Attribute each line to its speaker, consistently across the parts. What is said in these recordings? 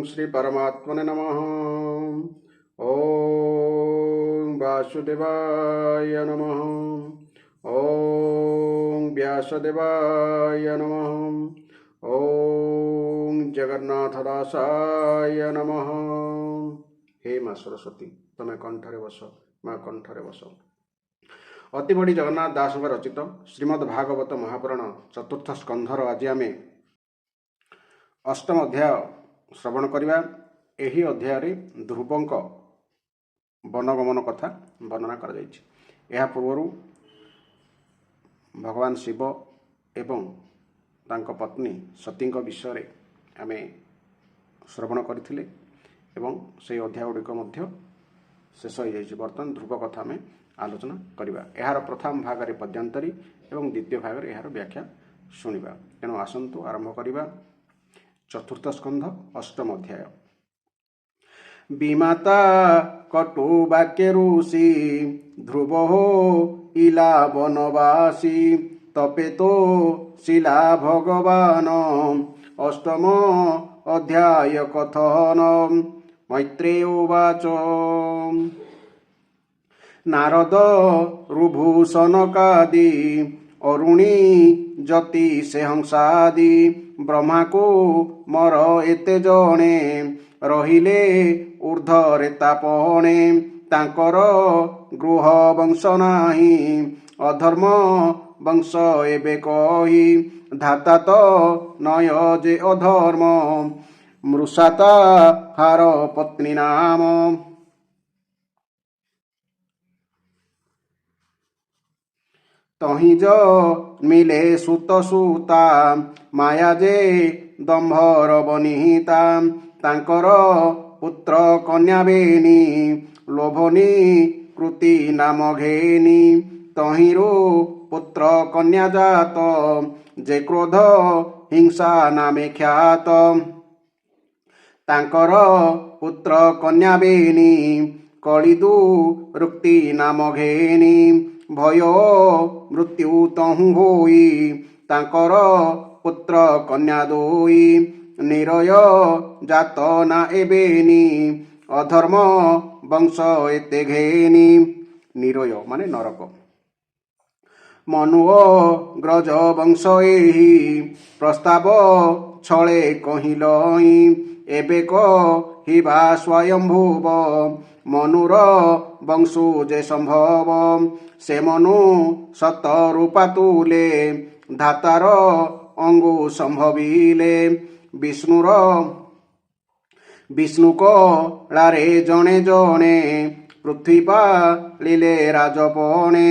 Speaker 1: श्री परमात्मने नमः। ओम वासुदेवाय नमः। ओम व्यासदेवाय नमः। ओम जगन्नाथदासाय नमः। हे माँ सरस्वती तमें कंठरे बस, माँ कंठरे बस। अति बड़ी जगन्नाथ दास रचित श्रीमद् भागवत महापुराण चतुर्थ स्कंधर आज आम अष्टम अध्याय श्रवण करवा। यही अध्याय ध्रुवंक वनगमन कथा वर्णना कर पूर्व भगवान शिव एवं तांको पत्नी सती विषय आम श्रवण करथिले एवं से अध्याय गुड़िक शेष हो जाए। बर्तमान ध्रुव कथा आम आलोचना करवा। यार प्रथम भाग पद्यांतरी एवं द्वितीय भाग यार व्याख्या शुणा। तेणु आसतु आरंभ करवा। चतुर्थ स्कंध अष्टम अध्याय। विमाता कटु वाक्य ऋषि ध्रुव इला वनवासी तपेतो शिला भगवान अष्टम अध्याय कथन। मैत्रेय उवाच नारद ऋभूषणकादि अरुणी जति से हंसादि ब्रह्मा को मर एते जणे रहिले ऊर्ध्वरे तापणे तांकर गृह वंश नाही अधर्म वंश एबे कही धाता तो नय जे अधर्म मृषाता हार पत्नी नाम। तहि ज मिले सुत सुता माया जे दम्भर बनिता तांकर पुत्र कन्या बेनी लोभनी कृति नाम घेनी तहिरु पुत्र कन्या जात जे क्रोध हिंसा नामे ख्यात तांकर पुत्र कन्या बेनी कलिदु रुक्ति नाम घेनी भय मृत्यु तहु होई तांकर पुत्र कन्या दोई निरय जात ना एबेनी अधर्म वंश एते घेनी। निरय माने नरक। मनुओ ग्रज वंश एही प्रस्ताव छळे कहिलई एबे कहिबा स्वयंभुव मनुर वंशु जे संभव से मनु सत रूपा तुले धातार अंगु संभविले विष्णु को लारे जणे जणे पृथ्वी पालिले राजपणे।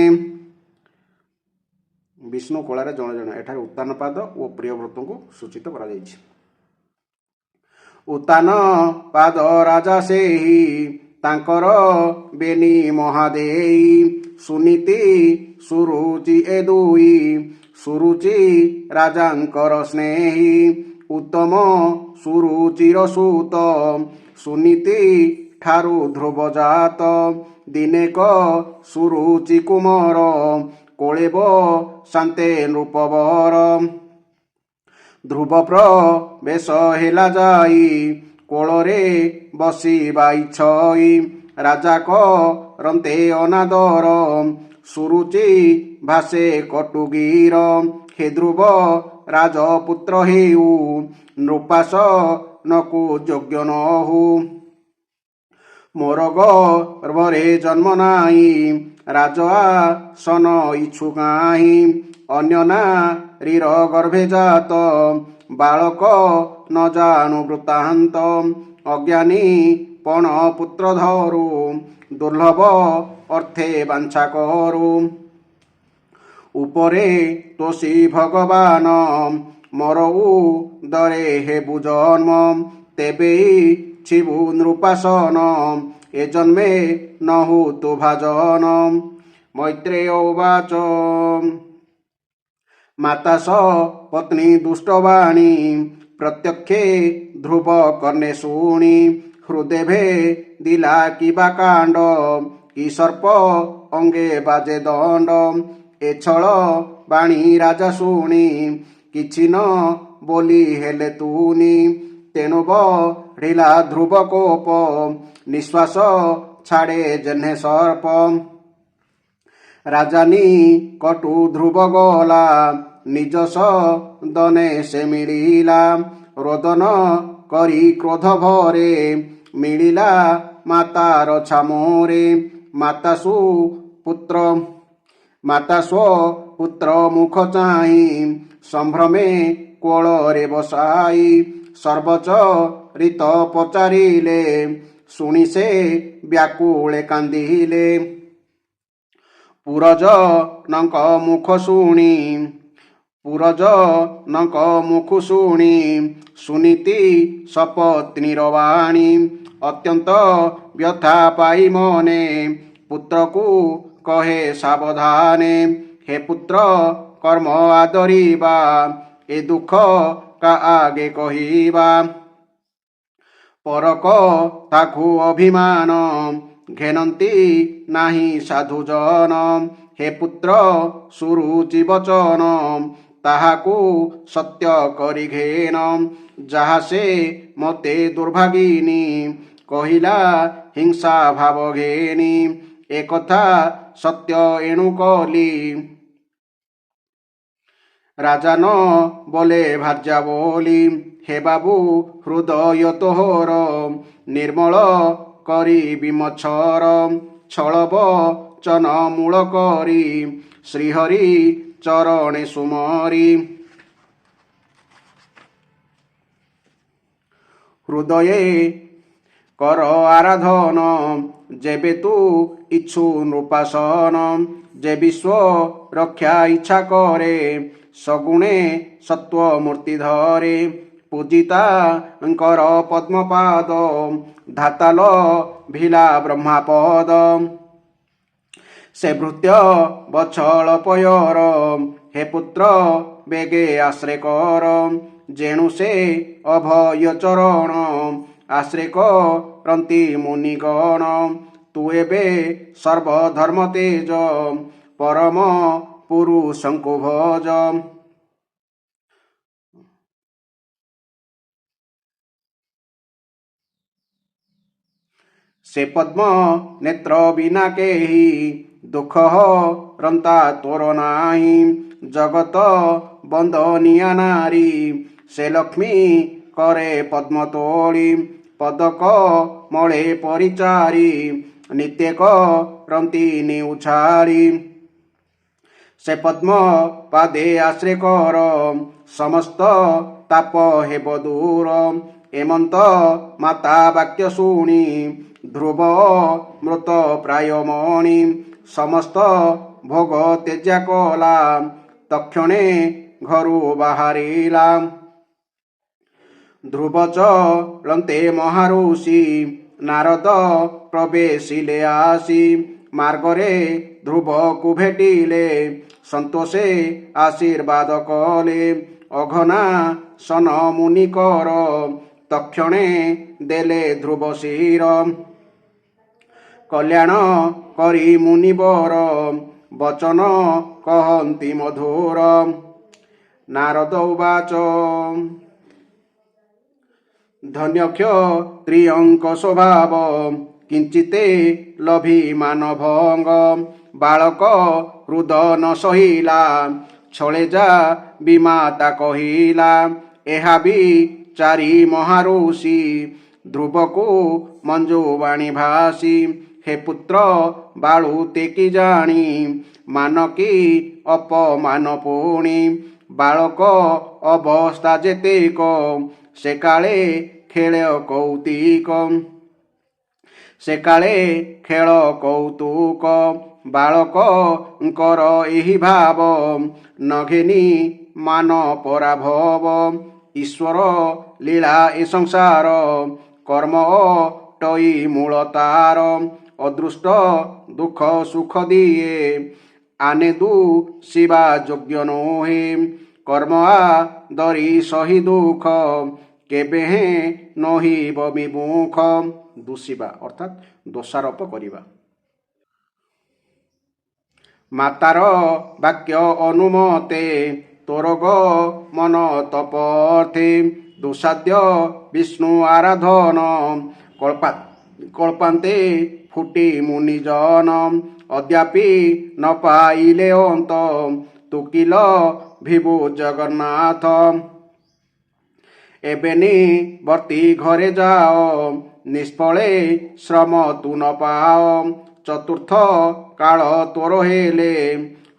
Speaker 1: विष्णु कोलारे जणे जणे एठार उत्तान पाद और प्रियव्रत को सूचित करा जायछि। उत्तान पाद राजा सेही तांकर बेनी महादेई सुनीति सुरुचि ए दुई सुरुचि राजांकर स्नेही उत्तम सुरुचिर सुत सुनीति ठारु ध्रुव जात दिनेक सुरुचि कुमार कोलेब शांते नृपवर ध्रुव प्रवेश हेला जाई कोଳରେ बसिबा इच्छई राजा करन्ते अनादर सुरुचि भाषे कटुगीर हे ध्रुव राजपुत्र हेउ नृपास नकु योग्य नहु मोर गर्भरे जन्म नाई राजआसन इच्छु काहि अन्य नारीर गर्भे जात बालक न जानु वृत्तांत अज्ञानी पण पुत्र धरु दुर्लभ अर्थे बांछा करू उपरे तोषी भगवान मरऊ दरे हेबु जन्म तेबे छिबु नृपासन ए जन्मे नहु तु भाजन। मैत्रेय उवाच माता स पत्नी दुष्टवाणी प्रत्यक्षे ध्रुव कर्णे शुणी हृदय दिला किबा कांड कि सर्प अंगे बाजे दंड ए छल बाणी राजा शुणी किछि न बोली हेले तुनी तेणु ଢିଲା ଧ୍ରୁବ କୋପ ନିଶ୍ୱାସ ଛାଡ଼େ ଜହ୍ନେ ସର୍ପ ରାଜାନୀ କଟୁ ଧ୍ରୁବ ଗଲା ନିଜ ସଦନେ ସେ ମିଳିଲା ରୋଦନ କରି କ୍ରୋଧ ଭରେ ମିଳିଲା ମାତାର ଛାମରେ ମାତା ସ୍ୱପୁତ୍ର ମୁଖ ଚାହିଁ ସମ୍ଭ୍ରମେ କୋଳରେ ବସାଇ ସର୍ବଚରିତ ପଚାରିଲେ ଶୁଣି ସେ ବ୍ୟାକୁଳେ କାନ୍ଦିଲେ ପୁରଜନଙ୍କ ମୁଖ ଶୁଣି ସୁନୀତି ସପତ୍ନୀର ବାଣୀ ଅତ୍ୟନ୍ତ ବ୍ୟଥା ପାଇ ମନେ ପୁତ୍ରକୁ କହେ ସାବଧାନେ ହେ ପୁତ୍ର କର୍ମ ଆଦରିବା ଏ ଦୁଃଖ କା ଆଗେ କହିବା ପର କଥାକୁ ଅଭିମାନ ଘେନନ୍ତି ନାହିଁ ସାଧୁଜନ ହେ ପୁତ୍ର ସୁରୁଚି ବଚନ ତାହାକୁ ସତ୍ୟ କରି ଘେନ ଯାହା ସେ ମୋତେ ଦୁର୍ଭାଗିନୀ କହିଲା ହିଂସା ଭାବ ଘେନି ଏକଥା ସତ୍ୟ ଏଣୁ କଲି ରାଜା ନ ବୋଲେ ଭାର୍ଯ୍ୟା ବୋଲି ହେ ବାବୁ ହୃଦୟ ତୋହର ନିର୍ମଳ କରି ବିମଛର ଛଳ ବଚନ ମୂଳ କରି ଶ୍ରୀହରି ଚରଣେ ସୁମରି ହୃଦये କର ଆରାଧନ ଯେବେ ତୁ ଇଚ୍ଛୁ ନୃପାସନ ଯେ ବିଶ୍ୱ ରକ୍ଷା ଇଚ୍ଛା କରେ ସଗୁଣେ ସତ୍ୱ ମୂର୍ତ୍ତି ଧରେ ପୂଜିତାଙ୍କର ପଦ୍ମପାଦ ଧାତାଲ ଭିଲା ବ୍ରହ୍ମାପଦ ସେ ଭୃତ୍ୟ ବଛଳ ପୟର ହେ ପୁତ୍ର ବେଗେ ଆଶ୍ରେ କର ଯେଣୁ ସେ ଅଭୟ ଚରଣ ଆଶ୍ରେ କରନ୍ତି ମୁନିଗଣ ତୁ ଏବେ ସର୍ବଧର୍ମ ତେଜ ପରମ ପୁରୁଷଙ୍କୁ ଭଜ ସେ ପଦ୍ମ ନେତ୍ର ବିନା କେହି ଦୁଃଖ ହରନ୍ତା ତୋର ନାହିଁ ଜଗତ ବନ୍ଦନିଆ ନାରୀ ସେ ଲକ୍ଷ୍ମୀ କରେ ପଦ୍ମ ତୋଳି ପଦକ ମଳେ ପରିଚାରି ନିତ୍ୟ କରନ୍ତି ନିଉଛାଳି ସେ ପଦ୍ମ ପାଦେ ଆଶ୍ରେ କର ସମସ୍ତ ତାପ ହେବ ଦୂର ଏମନ୍ତ ମାତା ବାକ୍ୟ ଶୁଣି ଧ୍ରୁବ ମୃତ ପ୍ରାୟ ମଣି ସମସ୍ତ ଭୋଗ ତ୍ୟଜ୍ୟା କଲା ତକ୍ଷଣେ ଘରୁ ବାହାରିଲା ଧ୍ରୁବ ଚଳନ୍ତେ ମହାରୁଷି ନାରଦ ପ୍ରବେଶିଲେ ଆସି ମାର୍ଗରେ ଧ୍ରୁବକୁ ଭେଟିଲେ ସନ୍ତୋଷେ ଆଶୀର୍ବାଦ କଲେ ଅଘନା ସନ ମୁନିକର ତକ୍ଷଣେ ଦେଲେ ଧ୍ରୁବ ଶିର କଲ୍ୟାଣ କରି ମୁନିବର ବଚନ କହନ୍ତି ମଧୁର ନାରଦ ଉବାଚ ଧନ୍ୟକ୍ଷତ୍ରିୟଙ୍କ ସ୍ୱଭାବ କିଞ୍ଚିତେ ଲଭି ମାନଭଙ୍ଗ ବାଳକ ହୃଦ ନ ସହିଲା ଛଳେ ଯା ବିମାତା କହିଲା ଏହା ବି ଚାରି ମହାରୁଷି ଧ୍ରୁବକୁ ମଞ୍ଜୁବାଣୀ ଭାସି ହେ ପୁତ୍ର ବାଳୁତେ କି ଜାଣି ମାନ କି ଅପମାନ ପୁଣି ବାଳକ ଅବସ୍ଥା ଯେତେକ ସେ କାଳେ ଖେଳ କୌତୁକ ବାଳକଙ୍କର ଏହି ଭାବ ନଘେନି ମାନ ପରାଭବ ଈଶ୍ୱର ଲୀଳା ଏ ସଂସାର କର୍ମ ଅଟଇ ମୂଳ ତାର ଅଦୃଷ୍ଟ ଦୁଃଖ ସୁଖ ଦିଏ ଆନେ ଦୂଷିବା ଯୋଗ୍ୟ ନୁହେଁ କର୍ମ ଆଦରି ସହି ଦୁଃଖ କେବେ ହେଁ ନହିବ ବିମୁଖ ଦୂଷିବା ଅର୍ଥାତ୍ ଦୋଷାରୋପ କରିବା ମାତାର ବାକ୍ୟ ଅନୁମତେ ତୋର ମନ ତପର୍ଥେ ଦୁଃସାଧ୍ୟ ବିଷ୍ଣୁ ଆରାଧନ କଳ୍ପାନ୍ତେ ଫୁଟି ମୁନିଜନ ଅଦ୍ୟାପି ନ ପାଇଲେ ଅନ୍ତ ତୁକିଲ ଭିଭୁ ଜଗନ୍ନାଥ ଏବେନି ବର୍ତ୍ତି ଘରେ ଯାଅ ନିଷ୍ଫଳେ ଶ୍ରମ ତୁ ନ ପାଅ ଚତୁର୍ଥ କାଳ ତୋର ହେଲେ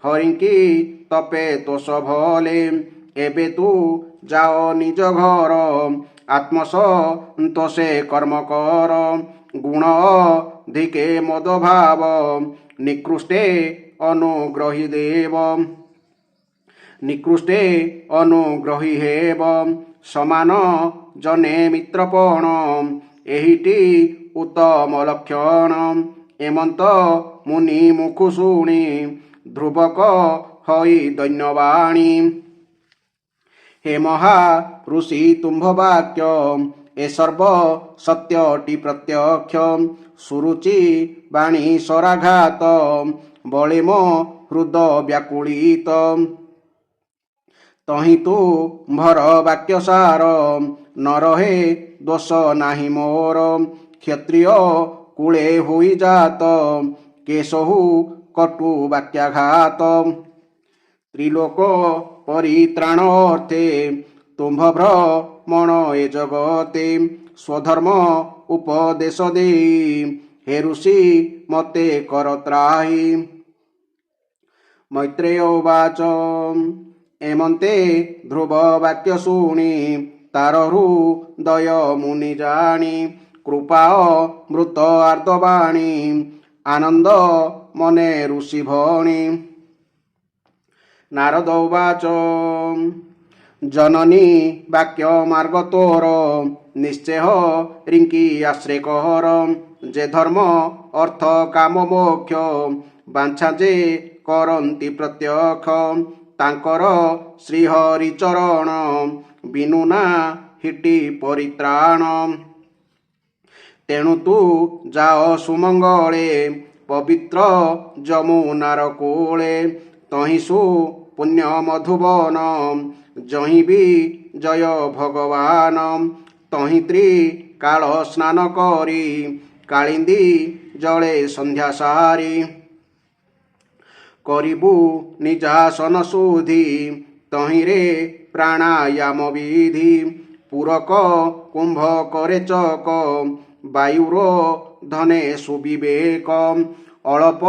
Speaker 1: ହରିଙ୍କି ତପେ ତୋଷ ଭଲେ ଏବେ ତୁ ଯାଅ ନିଜ ଘର ଆତ୍ମସନ୍ତୋଷେ କର୍ମ କର ଗୁଣ ଅଧିକେ ମଦ ଭାବ ନିକୃଷ୍ଟେ ଅନୁଗ୍ରହୀ ଦେବ ନିକୃଷ୍ଟେ ଅନୁଗ୍ରହୀ ହେବ ସମାନ ଜନେ ମିତ୍ରପଣ ଏହିଟି ଉତ୍ତମ ଲକ୍ଷଣ ଏମନ୍ତ ମୁନି ମୁଖୁ ଶୁଣି ଧ୍ରୁବକ ହୋଇ ଦୈନ୍ୟବାଣୀ ହେ ମହା ଋଷି ତୁମ୍ଭ ବାକ୍ୟ ଏ ସର୍ବ ସତ୍ୟଟି ପ୍ରତ୍ୟକ୍ଷ ସୁରୁଚି ବାଣୀ ସରାଘାତ ବଳେ ମୋ ହୃଦ ବ୍ୟାକୁଳିତ ତହିଁ ତୁ ଭର ବାକ୍ୟ ସାର ନ ରହେ ଦୋଷ ନାହିଁ ମୋର କ୍ଷତ୍ରିୟ କୂଳେ ହୋଇଜାତ କେଶହୁ କଟୁ ବାକ୍ୟାଘାତ ତ୍ରିଲୋକ ପରିତ୍ରାଣ ଅର୍ଥେ ତୁମ୍ଭ ଭ୍ରମଣ ଏ ଜଗତେ ସ୍ୱଧର୍ମ ଉପଦେଶ ଦେଇ ହେ ଋଷି ମତେ କର ତ୍ରାହି ମୈତ୍ରେୟ ଉବାଚ ଏମନ୍ତେ ଧ୍ରୁବ ବାକ୍ୟ ଶୁଣି ତାର ହୃଦୟ ମୁନି ଜାଣି କୃପା ମୃତ ଆର୍ଦ୍ଦବାଣୀ ଆନନ୍ଦ ମନେ ଋଷି ଭଣୀ ନାରଦ ଉବାଚ ଜନନୀ ବାକ୍ୟ ମାର୍ଗ ତୋର ନିଶ୍ଚୟ ରିଙ୍କି ଆଶ୍ରେ କର ଯେ ଧର୍ମ ଅର୍ଥ କାମ ମୋକ୍ଷ ବାଞ୍ଛା ଯେ କରନ୍ତି ପ୍ରତ୍ୟକ୍ଷ ତାଙ୍କର ଶ୍ରୀହରି ଚରଣ ବିନୁନା ହିଟି ପରିତ୍ରାଣ ତେଣୁ ତୁ ଯାଅ ସୁମଙ୍ଗଳେ ପବିତ୍ର ଯମୁନାର କୂଳେ ତହିଁସୁ ପୁଣ୍ୟ ମଧୁବନ ଜହିଁ ବି ଜୟ ଭଗବାନ ତହିଁ ତ୍ରିକାଳ ସ୍ନାନ କରି କାଳିନ୍ଦୀ ଜଳେ ସନ୍ଧ୍ୟା ସାରି କରିବୁ ନିଜାସନ ଶୁଦ୍ଧି ତହିଁରେ ପ୍ରାଣାୟାମ ବିଧି ପୁରକ କୁମ୍ଭ କରେ ଚକ ବାୟୁର ଧନେ ସୁବିବେକ ଅଳପ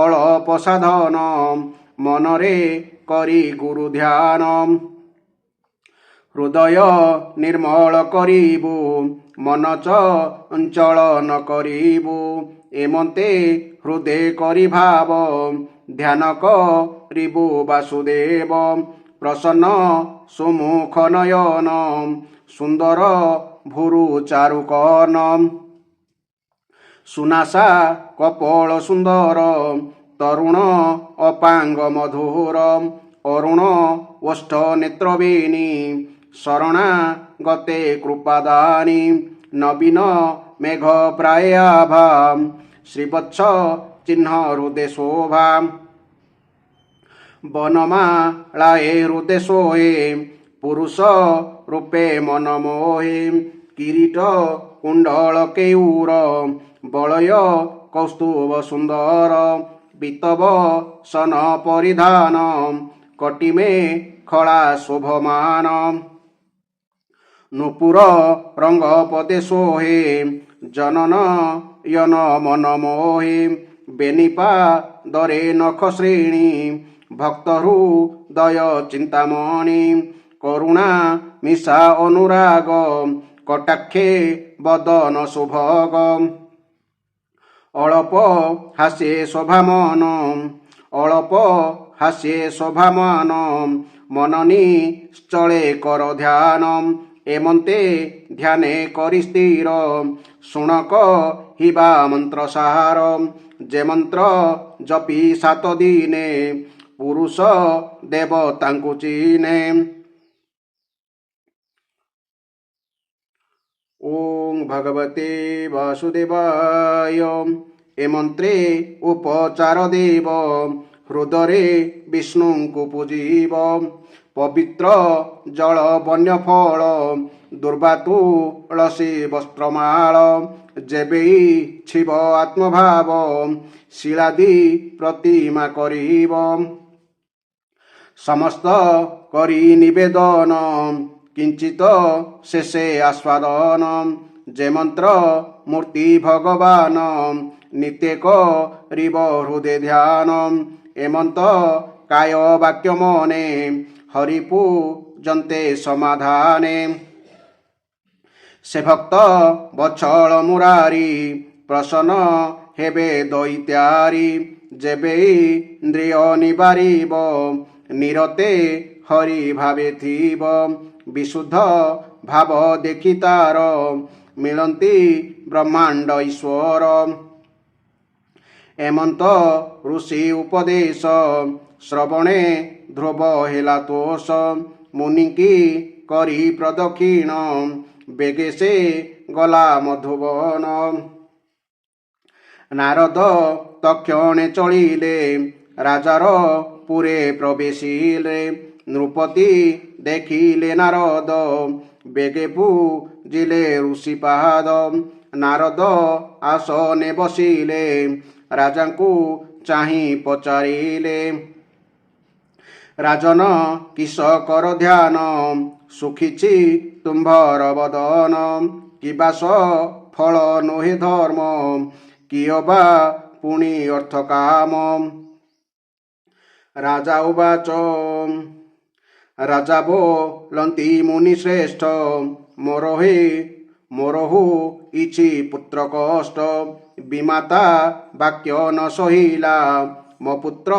Speaker 1: ଅଳପ ସାଧନ ମନରେ କରି ଗୁରୁ ଧ୍ୟାନ ହୃଦୟ ନିର୍ମଳ କରିବୁ ମନ ଚଞ୍ଚଳ ନ କରିବୁ ଏମନ୍ତେ ହୃଦୟ କରି ଭାବ ଧ୍ୟାନ କରିବୁ ବାସୁଦେବ ପ୍ରସନ୍ନ ସୁମୁଖ ନୟନ ସୁନ୍ଦର ଭୁରୁ ଚାରୁ କର୍ଣ୍ଣ ସୁନାସା କପଳ ସୁନ୍ଦର ତରୁଣ ଅପାଙ୍ଗ ମଧୁର ଅରୁଣ ଓଷ୍ଠ ନେତ୍ରବେଣୀ ଶରଣା ଗତେ କୃପାଦାନୀ ନବୀନ ମେଘ ପ୍ରାୟ ଆଭା ଶ୍ରୀବତ୍ସ ଚିହ୍ନ ହୃଦେ ଶୋଭା ବନମାଳାଏ ହୃଦେ ଶୋଏ ପୁରୁଷ ରୂପେ ମନ ମୋହେ କିରୀଟ କୁଣ୍ଡଳ କେଉର ବଳୟ କୌସ୍ତୁଭ ସୁନ୍ଦର ବିତବ ସନ ପରିଧାନ କଟିମେ ଖଳା ଶୋଭମାନ ନୂପୁର ରଙ୍ଗ ପଦେ ଶୋହେ ଜନନ ୟନ ମନ ମୋହେ ବେନିପା ଦରେ ନଖ ଶ୍ରେଣୀ ଭକ୍ତ ହୃଦୟ ଚିନ୍ତାମଣି କରୁଣା ମିଶା ଅନୁରାଗ କଟାକ୍ଷେ ବଦନ ଶୁଭଗ ଅଳପ ହାସ୍ୟେ ଶୋଭାମନ ଅଳପ ହାସ୍ୟେ ଶୋଭାମାନ ମନନି ଚଳେ କର ଧ୍ୟାନ ଏମନ୍ତେ ଧ୍ୟାନେ କରି ସ୍ଥିର ଶୁଣକ ହିବା ମନ୍ତ୍ର ସାର ଯେ ମନ୍ତ୍ର ଜପି 7 ଦିନେ ପୁରୁଷ ଦେବ ତାଙ୍କୁ ଚିହ୍ନେ ଓಂ ଭଗବତେ ବାସୁଦେବାୟ ଏ ମନ୍ତ୍ରେ ଉପଚାର ଦେବ ହୃଦୟରେ ବିଷ୍ଣୁଙ୍କୁ ପୂଜିବ ପବିତ୍ର ଜଳ ବନ୍ୟ ଫଳ ଦୁର୍ବା ତୁଳସୀ ବସ୍ତ୍ରମାଳ ଯେବେ ଇଚ୍ଛିବ ଆତ୍ମଭାବ ଶିଳାଦି ପ୍ରତିମା କରିବ ସମସ୍ତ କରି ନିବେଦନ କିଞ୍ଚିତ ଶେଷେ ଆସ୍ୱାଦନ ଯେ ମନ୍ତ୍ର ମୂର୍ତ୍ତି ଭଗବାନ ନିତ୍ୟ କରିବ ହୃଦେ ଧ୍ୟାନ ଏମନ୍ତ କାୟ ବାକ୍ୟ ମନେ ହରି ପୂଜନ୍ତେ ସମାଧାନେ ସେ ଭକ୍ତ ବଛଳ ମୁରାରି ପ୍ରସନ୍ନ ହେବେ ଦଇତ୍ୟାରି ଯେବେ ଇନ୍ଦ୍ରିୟ ନିବାରିବ ନିରତେ ହରି ଭାବେ ଥିବ ବିଶୁଦ୍ଧ ଭାବ ଦେଖି ତାର ମିଳନ୍ତି ବ୍ରହ୍ମାଣ୍ଡ ଈଶ୍ୱର ଏମନ୍ତ ଋଷି ଉପଦେଶ ଶ୍ରବଣେ ଧ୍ରୁବ ହେଲା ତୋଷ ମୁନିକି କରି ପ୍ରଦକ୍ଷିଣ ବେଗେ ସେ ଗଲା ମଧୁବନ ନାରଦ ତକ୍ଷଣେ ଚଳିଲେ ରାଜାର ପୁରେ ପ୍ରବେଶିଲେ ନୃପତି ଦେଖିଲେ ନାରଦ ବେଗେ ପୂଜିଲେ ଋଷି ପାଦ ନାରଦ ଆସନେ ବସିଲେ ରାଜାଙ୍କୁ ଚାହିଁ ପଚାରିଲେ ରାଜନ କିସ କର ଧ୍ୟାନ ସୁଖିଛି ତୁମ୍ଭର ବଦନ କିବାସ ଫଳ ନୁହେଁ ଧର୍ମ କିୟ ବା ପୁଣି ଅର୍ଥ କାମ ରାଜା ଉବାଚ ରାଜା ବୋଲନ୍ତି ମୁନି ଶ୍ରେଷ୍ଠ ମୋର ହୋଇଛି ପୁତ୍ର କଷ୍ଟ ବିମାତା ବାକ୍ୟ ନ ସହିଲା ମୋ ପୁତ୍ର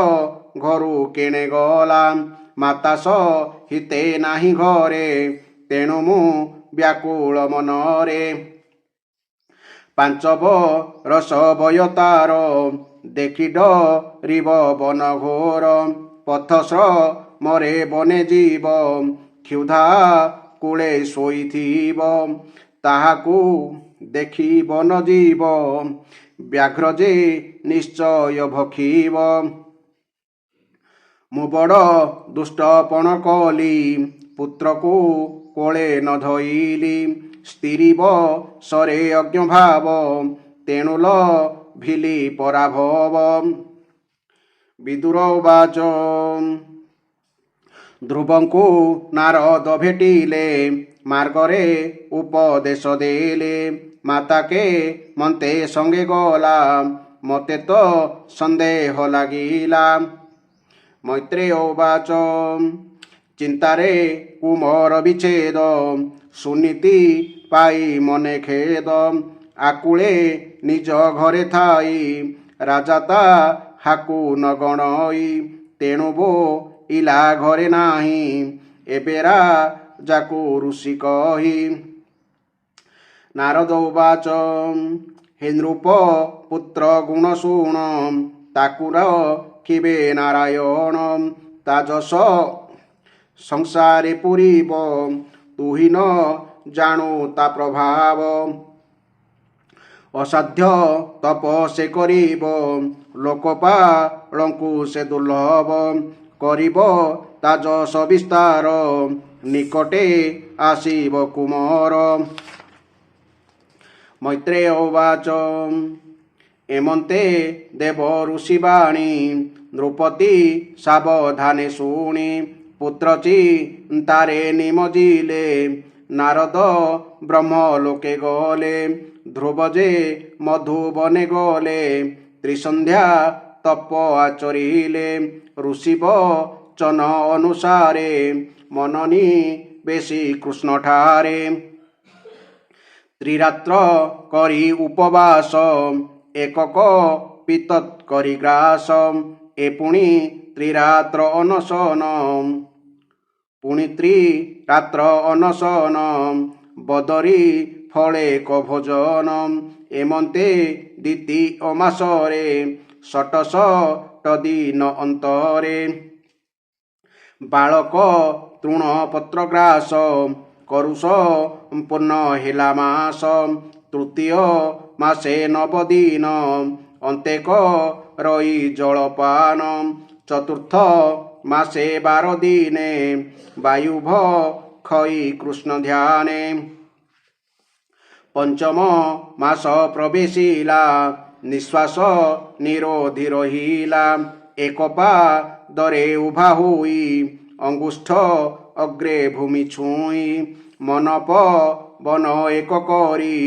Speaker 1: ଘରୁ କେଣେ ଗଲା ମାତା ସହିତେ ନାହିଁ ଘରେ ତେଣୁ ମୁଁ ବ୍ୟାକୁଳ ମନରେ 5 ବରଷ ବୟ ତାର ଦେଖି ଡରିବ ବନ ଘୋର ପଥ ଶ୍ରମରେ ବନେ ଯିବ କ୍ଷୁଧା କୂଳେ ଶୋଇଥିବ ତାହାକୁ ଦେଖି ବନ ଯିବ ବ୍ୟାଘ୍ର ଯେ ନିଶ୍ଚୟ ଭକ୍ଷିବ ମୁଁ ବଡ଼ ଦୁଷ୍ଟପଣ କଲି ପୁତ୍ରକୁ କୋଳେ ନ ଧଇଲି ସ୍ତ୍ରୀ ବଶରେ ଅଜ୍ଞ ଭାବ ତେଣୁ ଲଭିଲି ପରାଭବ ବିଦୁର ଉବାଚ ଧ୍ରୁବଙ୍କୁ ନାରଦ ଭେଟିଲେ ମାର୍ଗରେ ଉପଦେଶ ଦେଲେ ମାତା କେ ମନ୍ତେ ସଙ୍ଗେ ଗଲା ମତେ ତ ସନ୍ଦେହ ଲାଗିଲା ମୈତ୍ରେୟ ଉବାଚ ଚିନ୍ତାରେ କୁମର ବିଚ୍ଛେଦ ସୁନୀତି ପାଇ ମନେ ଖେଦ ଆକୁଳେ ନିଜ ଘରେ ଥାଇ ରାଜା ତାହାକୁ ନ ଗଣଇ ତେଣୁ ବୋଇଲା ଘରେ ନାହିଁ ଏବେ ରାଜାକୁ ଋଷି କହି ନାରଦ ଉବାଚ ହେ ନୃପ ପୁତ୍ର ଗୁଣ ଶୁଣ ତାକୁ ରଖିବେ ନାରାୟଣ ତା ଯଶ ସଂସାରେ ପୁରିବ ତୁହି ନ ଜାଣୁ ତା ପ୍ରଭାବ ଅସାଧ୍ୟ ତପ ସେ କରିବ ଲୋକପାଳଙ୍କୁ ସେ ଦୁର୍ଲଭ କରିବ ତା ଯଶ ବିସ୍ତାର ନିକଟେ ଆସିବ କୁମର ମୈତ୍ରେୟ ଉବାଚ ଏମନ୍ତେ ଦେବ ଋଷି ବାଣୀ ନୃପତି ସାବଧାନେ ଶୁଣି ପୁତ୍ର ଚିନ୍ତାରେ ନିମଜିଲେ ନାରଦ ବ୍ରହ୍ମ ଲୋକେ ଗଲେ ଧ୍ରୁବ ଯେ ମଧୁବନେ ଗଲେ ତ୍ରିସନ୍ଧ୍ୟା ତପ ଆଚରିଲେ ଋଷି ବଚନ ଅନୁସାରେ ମନନି ବେଶୀ କୃଷ୍ଣଠାରେ ତ୍ରିରାତ୍ର କରି ଉପବାସ ଏକକ ପିତତ୍ କରି ଗ୍ରାସ ଏ ପୁଣି ତ୍ରିରାତ୍ର ଅନଶନ ପୁଣି ତ୍ରିରାତ୍ର ଅନଶନ ବଦରି ଫଳେ ଭୋଜନ ଏମନ୍ତେ ଦ୍ୱିତୀୟ ମାସରେ ଷଟଷଟ ଦିନ ଅନ୍ତରେ ବାଳକ ତୃଣ ପତ୍ର ଗ୍ରାସ କରୁଷ ସମ୍ପୂର୍ଣ୍ଣ ହେଲା ମାସ ତୃତୀୟ ମାସେ 9 ଦିନ ଅନ୍ତେକ ରହି ଜଳପାନ ଚତୁର୍ଥ मासे 12 दिने वायुभ खई कृष्ण ध्याने पंचम मास प्रवेशिला निश्वास निरोधी रहिला एक पादरे उभा हुई अंगुष्ठ अग्रे भूमि छुई मन पवन एक करी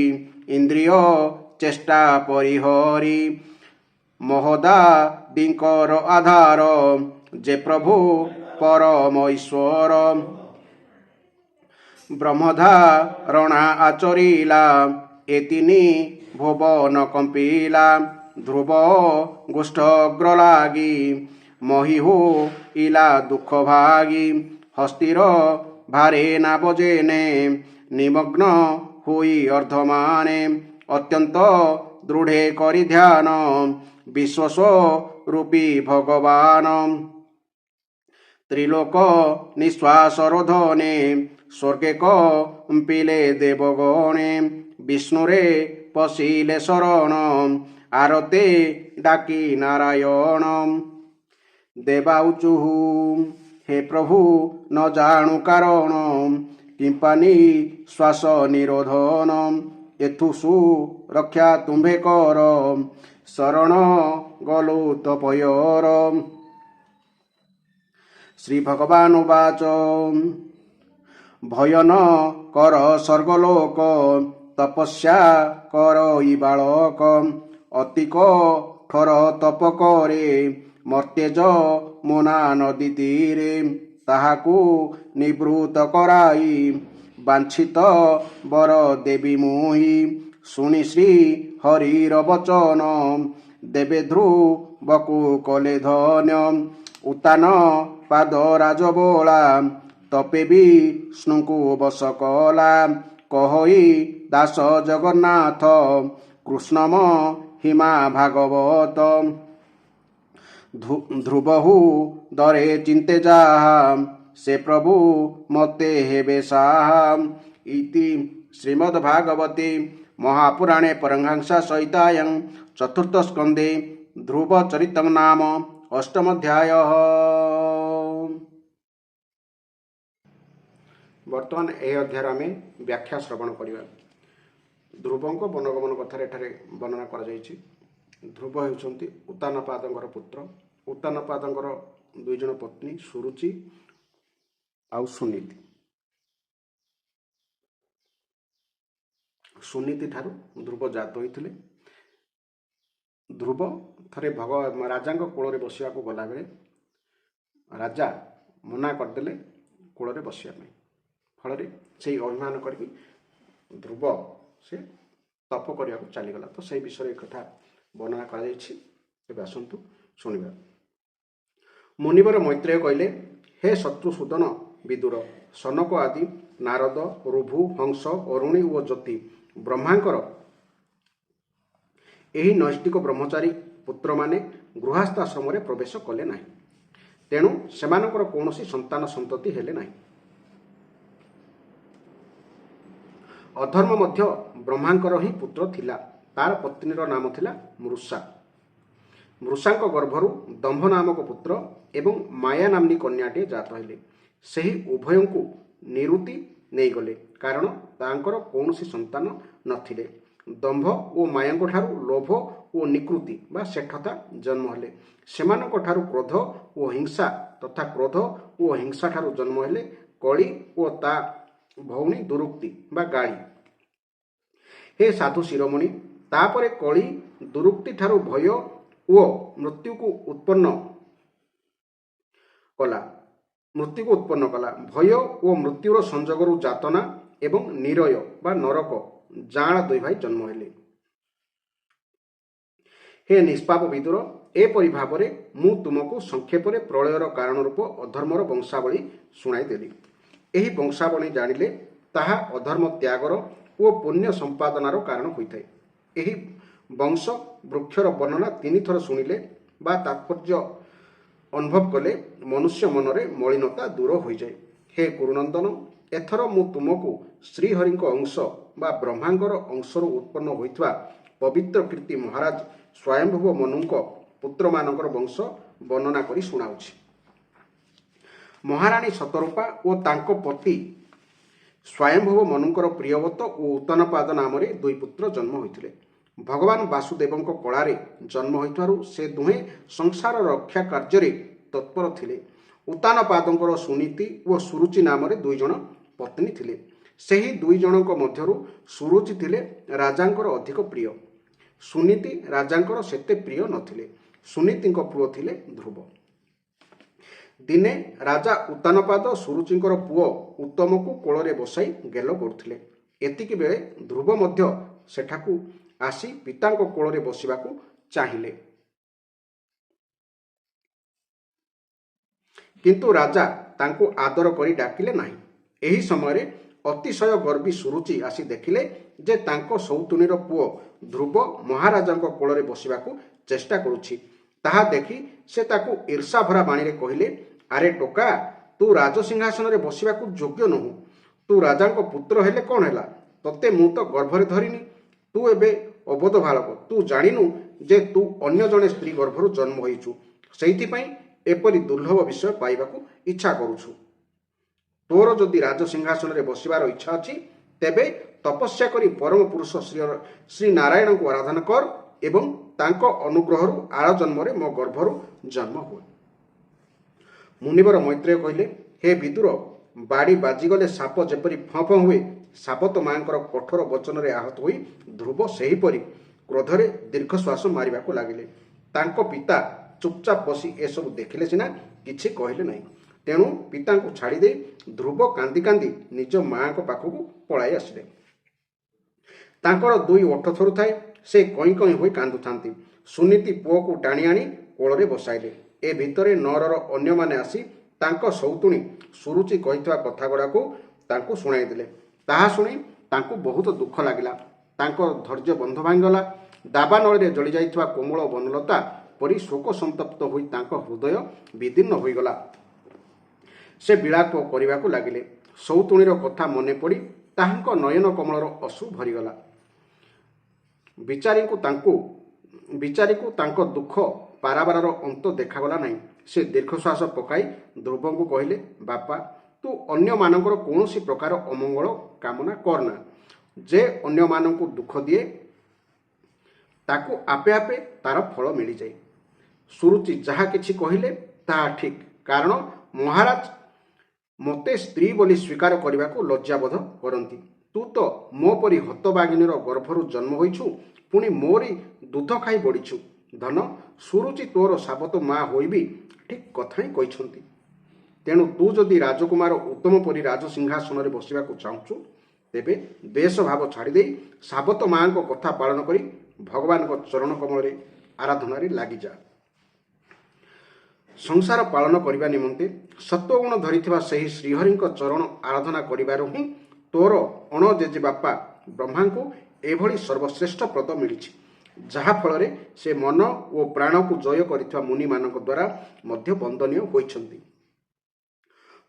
Speaker 1: इंद्रिय चेष्टा परिहरी महोदादिंकर आधार जे प्रभु परम ईश्वर ब्रह्मधारणा आचरिला एतिनी भुवन कंपिला ध्रुव गोष्ठग्र लागी महिहु इला दुख भागी हस्तिर भारे ना बजेने निमग्न हुई अर्धमाने अत्यंत दृढ़े करी ध्यान विश्वस्वरूपी भगवान त्रिलोक निश्वास रोधने स्वर्गे कंपिले देवगणे विष्णुरे पशिले शरण आरते डाकी नारायण देवाउचुहु हे प्रभु न जाणु कारण किंपानी श्वास निरोधन एथुसु रक्षा तुम्भे कर शरण गलु तपयर श्री भगवान उवाच भय न कर स्वर्गलोक तपस्या कर इ बालक अति कठोर तप करे मर्त्यज मोना नदी तीरे ताहाकू निवृत्त कराई वांछित वर देवी मुहि शुणी श्री हरिर वचन देवे ध्रुवकु कले धन्य उतान पाद राजबोला तपे विष्णुଙ୍କୁ बस कला कहई दास जगन्नाथ कृष्णम हिमा भागवत ध्रुवहु दरे चिंते जाहा से प्रभु मते हेबे साहा इति श्रीमद्भागवते महापुराणे परमहंस संहितायां चतुर्थ स्कंदे ध्रुव चरितं नाम अष्टमोध्यायः। बर्तमान यह अध्याय आम व्याख्या श्रवण करवा। ध्रुवंक वनगमन कथार एठारे वर्णना कर ध्रुव होउछन्ति उतानपादंकर पुत्र। उतानपादंकर दुई जन पत्नी सुरुचि आउ सुनीति। सुनीति ठारू ध्रुव जात होइथिले। ध्रुव थरे राजा कूल बसिया गला बेले राजा मना करदेले कूल बसिया फल से अभिमान करके ध्रुव से तप करने को चलीगला। तो से विषय कथा वर्णना कर आसतु शुणा। मुनिवर मैत्रेय कहले हे शत्रुसूदन विदुर सनक आदि नारद ऋभु हंस अरुणी और ज्योति ब्रह्मांकर यही नैष्टिक ब्रह्मचारी पुत्र माने गृहस्थाश्रम प्रवेश कले ना तेणु सेमानकर कौनसी संतान संतति हेले नाही। अधर्म मध्य ब्रह्मांकर ही पुत्र थिला। तार पत्नीर नाम थिला मृषा। मृषांक गर्भरु दंभ नामक पुत्र एवं माया नामनी कन्याटे जात हेले। सही उभयंकु निरुति नहीं गले कारण तांकर कौनसी संतान नथिले। दंभ और मायांक ठारू लोभ और निकृति बा सेठता जन्म हेले। सेमानक ठारू क्रोध और हिंसा तथा क्रोध और हिंसा ठारू जन्म हेले कली और ता भौणी दुरुक्ति बा गाड़ी। हे साधु शिरोमणि तापरे कली दुरुक्ति ठारू भय ओ मृत्यु को उत्पन्न कला। भय और मृत्युर संजोगरु जातना एवं निरय बा नरक जाँला दुई भाई जन्म हेले। हे निष्पाप विदुर एपरि भावरे मु तुमको संक्षेपरे प्रलयर कारण रूप अधर्मर वंशावली शुणाई देली। एही वंशावली जानिले ताहा अधर्म त्यागर ओ पुण्य संपादनार कारण होइथाय। एही वंश वृक्षर वर्णना 3 थर शुणिले बा तात्पर्य अनुभव कले मनुष्य मनरे मलिनता दूर हो जाए। हे कुरुनंदन एथर मु तुमको श्रीहरिंक अंश बा ब्रह्मांगर अंशर उत्पन्न होइथवा पवित्र कीर्ति महाराज स्वयंभुव मनुंक पुत्र मानकर वंश वर्णना करी शुणाउछि। ମହାରାଣୀ ଶତରୂପା ଓ ତାଙ୍କ ପତି ସ୍ୱୟଂଭୁବ ମନୁଙ୍କର ପ୍ରିୟବତ ଓ ଉତ୍ତନପାଦ ନାମରେ ଦୁଇ ପୁତ୍ର ଜନ୍ମ ହୋଇଥିଲେ। ଭଗବାନ ବାସୁଦେବଙ୍କ କଳାରେ ଜନ୍ମ ହୋଇଥିବାରୁ ସେ ଦୁହେଁ ସଂସାର ରକ୍ଷା କାର୍ଯ୍ୟରେ ତତ୍ପର ଥିଲେ। ଉତ୍ତାନପାଦଙ୍କର ସୁନୀତି ଓ ସୁରୁଚି ନାମରେ ଦୁଇଜଣ ପତ୍ନୀ ଥିଲେ। ସେହି ଦୁଇ ଜଣଙ୍କ ମଧ୍ୟରୁ ସୁରୁଚି ଥିଲେ ରାଜାଙ୍କର ଅଧିକ ପ୍ରିୟ। ସୁନୀତି ରାଜାଙ୍କର ସେତେ ପ୍ରିୟ ନଥିଲେ। ସୁନୀତିଙ୍କ ପୁଅ ଥିଲେ ଧ୍ରୁବ। ଦିନେ ରାଜା ଉତ୍ତାନପାଦ ସୁରୁଚିଙ୍କର ପୁଅ ଉତ୍ତମକୁ କୋଳରେ ବସାଇ ଗେଲ କରୁଥିଲେ। ଏତିକି ବେଳେ ଧ୍ରୁବ ମଧ୍ୟ ସେଠାକୁ ଆସି ପିତାଙ୍କ କୋଳରେ ବସିବାକୁ ଚାହିଁଲେ, କିନ୍ତୁ ରାଜା ତାଙ୍କୁ ଆଦର କରି ଡାକିଲେ ନାହିଁ। ଏହି ସମୟରେ ଅତିଶୟ ଗର୍ବୀ ସୁରୁଚି ଆସି ଦେଖିଲେ ଯେ ତାଙ୍କ ସଉତୁଣୀର ପୁଅ ଧ୍ରୁବ ମହାରାଜାଙ୍କ କୋଳରେ ବସିବାକୁ ଚେଷ୍ଟା କରୁଛି। ତାହା ଦେଖି ସେ ତାକୁ ଈର୍ଷାଭରା ବାଣୀରେ କହିଲେ, ଆରେ ଟୋକା, ତୁ ରାଜସିଂହାସନରେ ବସିବାକୁ ଯୋଗ୍ୟ ନୁହଁ। ତୁ ରାଜାଙ୍କ ପୁତ୍ର ହେଲେ କ'ଣ ହେଲା? ତତେ ମୁଁ ତ ଗର୍ଭରେ ଧରିନି। ତୁ ଏବେ ଅବୋଧ ବାଳକ। ତୁ ଜାଣିନୁ ଯେ ତୁ ଅନ୍ୟ ଜଣେ ସ୍ତ୍ରୀ ଗର୍ଭରୁ ଜନ୍ମ ହୋଇଛୁ। ସେଇଥିପାଇଁ ଏପରି ଦୁର୍ଲଭ ବିଷୟ ପାଇବାକୁ ଇଚ୍ଛା କରୁଛୁ। ତୋର ଯଦି ରାଜସିଂହାସନରେ ବସିବାର ଇଚ୍ଛା ଅଛି, ତେବେ ତପସ୍ୟା କରି ପରମ ପୁରୁଷ ଶ୍ରୀ ନାରାୟଣଙ୍କୁ ଆରାଧନା କର ଏବଂ ତାଙ୍କ ଅନୁଗ୍ରହରୁ ଆର ଜନ୍ମରେ ମୋ ଗର୍ଭରୁ ଜନ୍ମ ହୁଏ। ମୁନିବର ମୈତ୍ରେୟ କହିଲେ, ହେ ବିଦୁର, ବାଡ଼ି ବାଜିଗଲେ ସାପ ଯେପରି ଫଁ ଫଁ ହୁଏ, ସାବତ ମାଙ୍କର କଠୋର ବଚନରେ ଆହତ ହୋଇ ଧ୍ରୁବ ସେହିପରି କ୍ରୋଧରେ ଦୀର୍ଘଶ୍ୱାସ ମାରିବାକୁ ଲାଗିଲେ। ତାଙ୍କ ପିତା ଚୁପଚାପ ବସି ଏସବୁ ଦେଖିଲେ ସିନା କିଛି କହିଲେ ନାହିଁ। ତେଣୁ ପିତାଙ୍କୁ ଛାଡ଼ିଦେଇ ଧ୍ରୁବ କାନ୍ଦି କାନ୍ଦି ନିଜ ମାଆଙ୍କ ପାଖକୁ ପଳାଇ ଆସିଲେ। ତାଙ୍କର ଦୁଇ ଓଠ ଥରୁଥାଏ। ସେ କଇଁ କଇଁ ହୋଇ କାନ୍ଦୁଥାନ୍ତି। ସୁନୀତି ପୁଅକୁ ଟାଣି ଆଣି କୋଳରେ ବସାଇଲେ। ଏ ଭିତରେ ନଅରର ଅନ୍ୟମାନେ ଆସି ତାଙ୍କ ସଉତୁଣୀ ସୁରୁଚି କହିଥିବା କଥାଗୁଡ଼ାକୁ ତାଙ୍କୁ ଶୁଣାଇଦେଲେ। ତାହା ଶୁଣି ତାଙ୍କୁ ବହୁତ ଦୁଃଖ ଲାଗିଲା। ତାଙ୍କ ଧୈର୍ଯ୍ୟ ବନ୍ଧ ଭାଙ୍ଗିଗଲା। ଦାବାନଳରେ ଜଳିଯାଇଥିବା କୋମଳ ବନଲତା ପରି ଶୋକ ସନ୍ତପ୍ତ ହୋଇ ତାଙ୍କ ହୃଦୟ ବିଦୀର୍ଣ୍ଣ ହୋଇଗଲା। ସେ ବିଳାପ କରିବାକୁ ଲାଗିଲେ। ସଉତୁଣୀର କଥା ମନେ ପଡ଼ି ତାହାଙ୍କ ନୟନ କମଳର ଅଶ୍ରୁ ଭରିଗଲା। ବିଚାରୀକୁ ତାଙ୍କ ଦୁଃଖ ପାରାବାରର ଅନ୍ତ ଦେଖାଗଲା ନାହିଁ। ସେ ଦୀର୍ଘଶ୍ୱାସ ପକାଇ ଧ୍ରୁବଙ୍କୁ କହିଲେ, ବାପା, ତୁ ଅନ୍ୟମାନଙ୍କର କୌଣସି ପ୍ରକାର ଅମଙ୍ଗଳ କାମନା କରନା। ଯେ ଅନ୍ୟମାନଙ୍କୁ ଦୁଃଖ ଦିଏ ତାକୁ ଆପେ ଆପେ ତାର ଫଳ ମିଳିଯାଏ। ସୁରୁଚି ଯାହା କିଛି କହିଲେ ତାହା ଠିକ୍, କାରଣ ମହାରାଜ ମୋତେ ସ୍ତ୍ରୀ ବୋଲି ସ୍ୱୀକାର କରିବାକୁ ଲଜ୍ଜାବୋଧ କରନ୍ତି। ତୁ ତ ମୋ ପରି ହତବାଗିନୀର ଗର୍ଭରୁ ଜନ୍ମ ହୋଇଛୁ, ପୁଣି ମୋରି ଦୁଧ ଖାଇ ବଢ଼ିଛୁ। ଧନ, ସୁରୁଚି ତୋର ସାବତ ମା ହୋଇବି ଠିକ୍ କଥା ହିଁ କହିଛନ୍ତି। ତେଣୁ ତୁ ଯଦି ରାଜକୁମାର ଉତ୍ତମ ପରି ରାଜସିଂହାସନରେ ବସିବାକୁ ଚାହୁଁଛୁ, ତେବେ ବେଶ ଭାବ ଛାଡ଼ିଦେଇ ସାବତ ମାଙ୍କ କଥା ପାଳନ କରି ଭଗବାନଙ୍କ ଚରଣ କମଳରେ ଆରାଧନାରେ ଲାଗିଯା। ସଂସାର ପାଳନ କରିବା ନିମନ୍ତେ ସତ୍ୱଗୁଣ ଧରିଥିବା ସେହି ଶ୍ରୀହରିଙ୍କ ଚରଣ ଆରାଧନା କରିବାରୁ ହିଁ ତୋର ଅଣଜେଜେବାପା ବ୍ରହ୍ମାଙ୍କୁ ଏଭଳି ସର୍ବଶ୍ରେଷ୍ଠ ପଦ ମିଳିଛି, ଯାହାଫଳରେ ସେ ମନ ଓ ପ୍ରାଣକୁ ଜୟ କରିଥିବା ମୁନିମାନଙ୍କ ଦ୍ୱାରା ମଧ୍ୟ ବନ୍ଦନୀୟ ହୋଇଛନ୍ତି।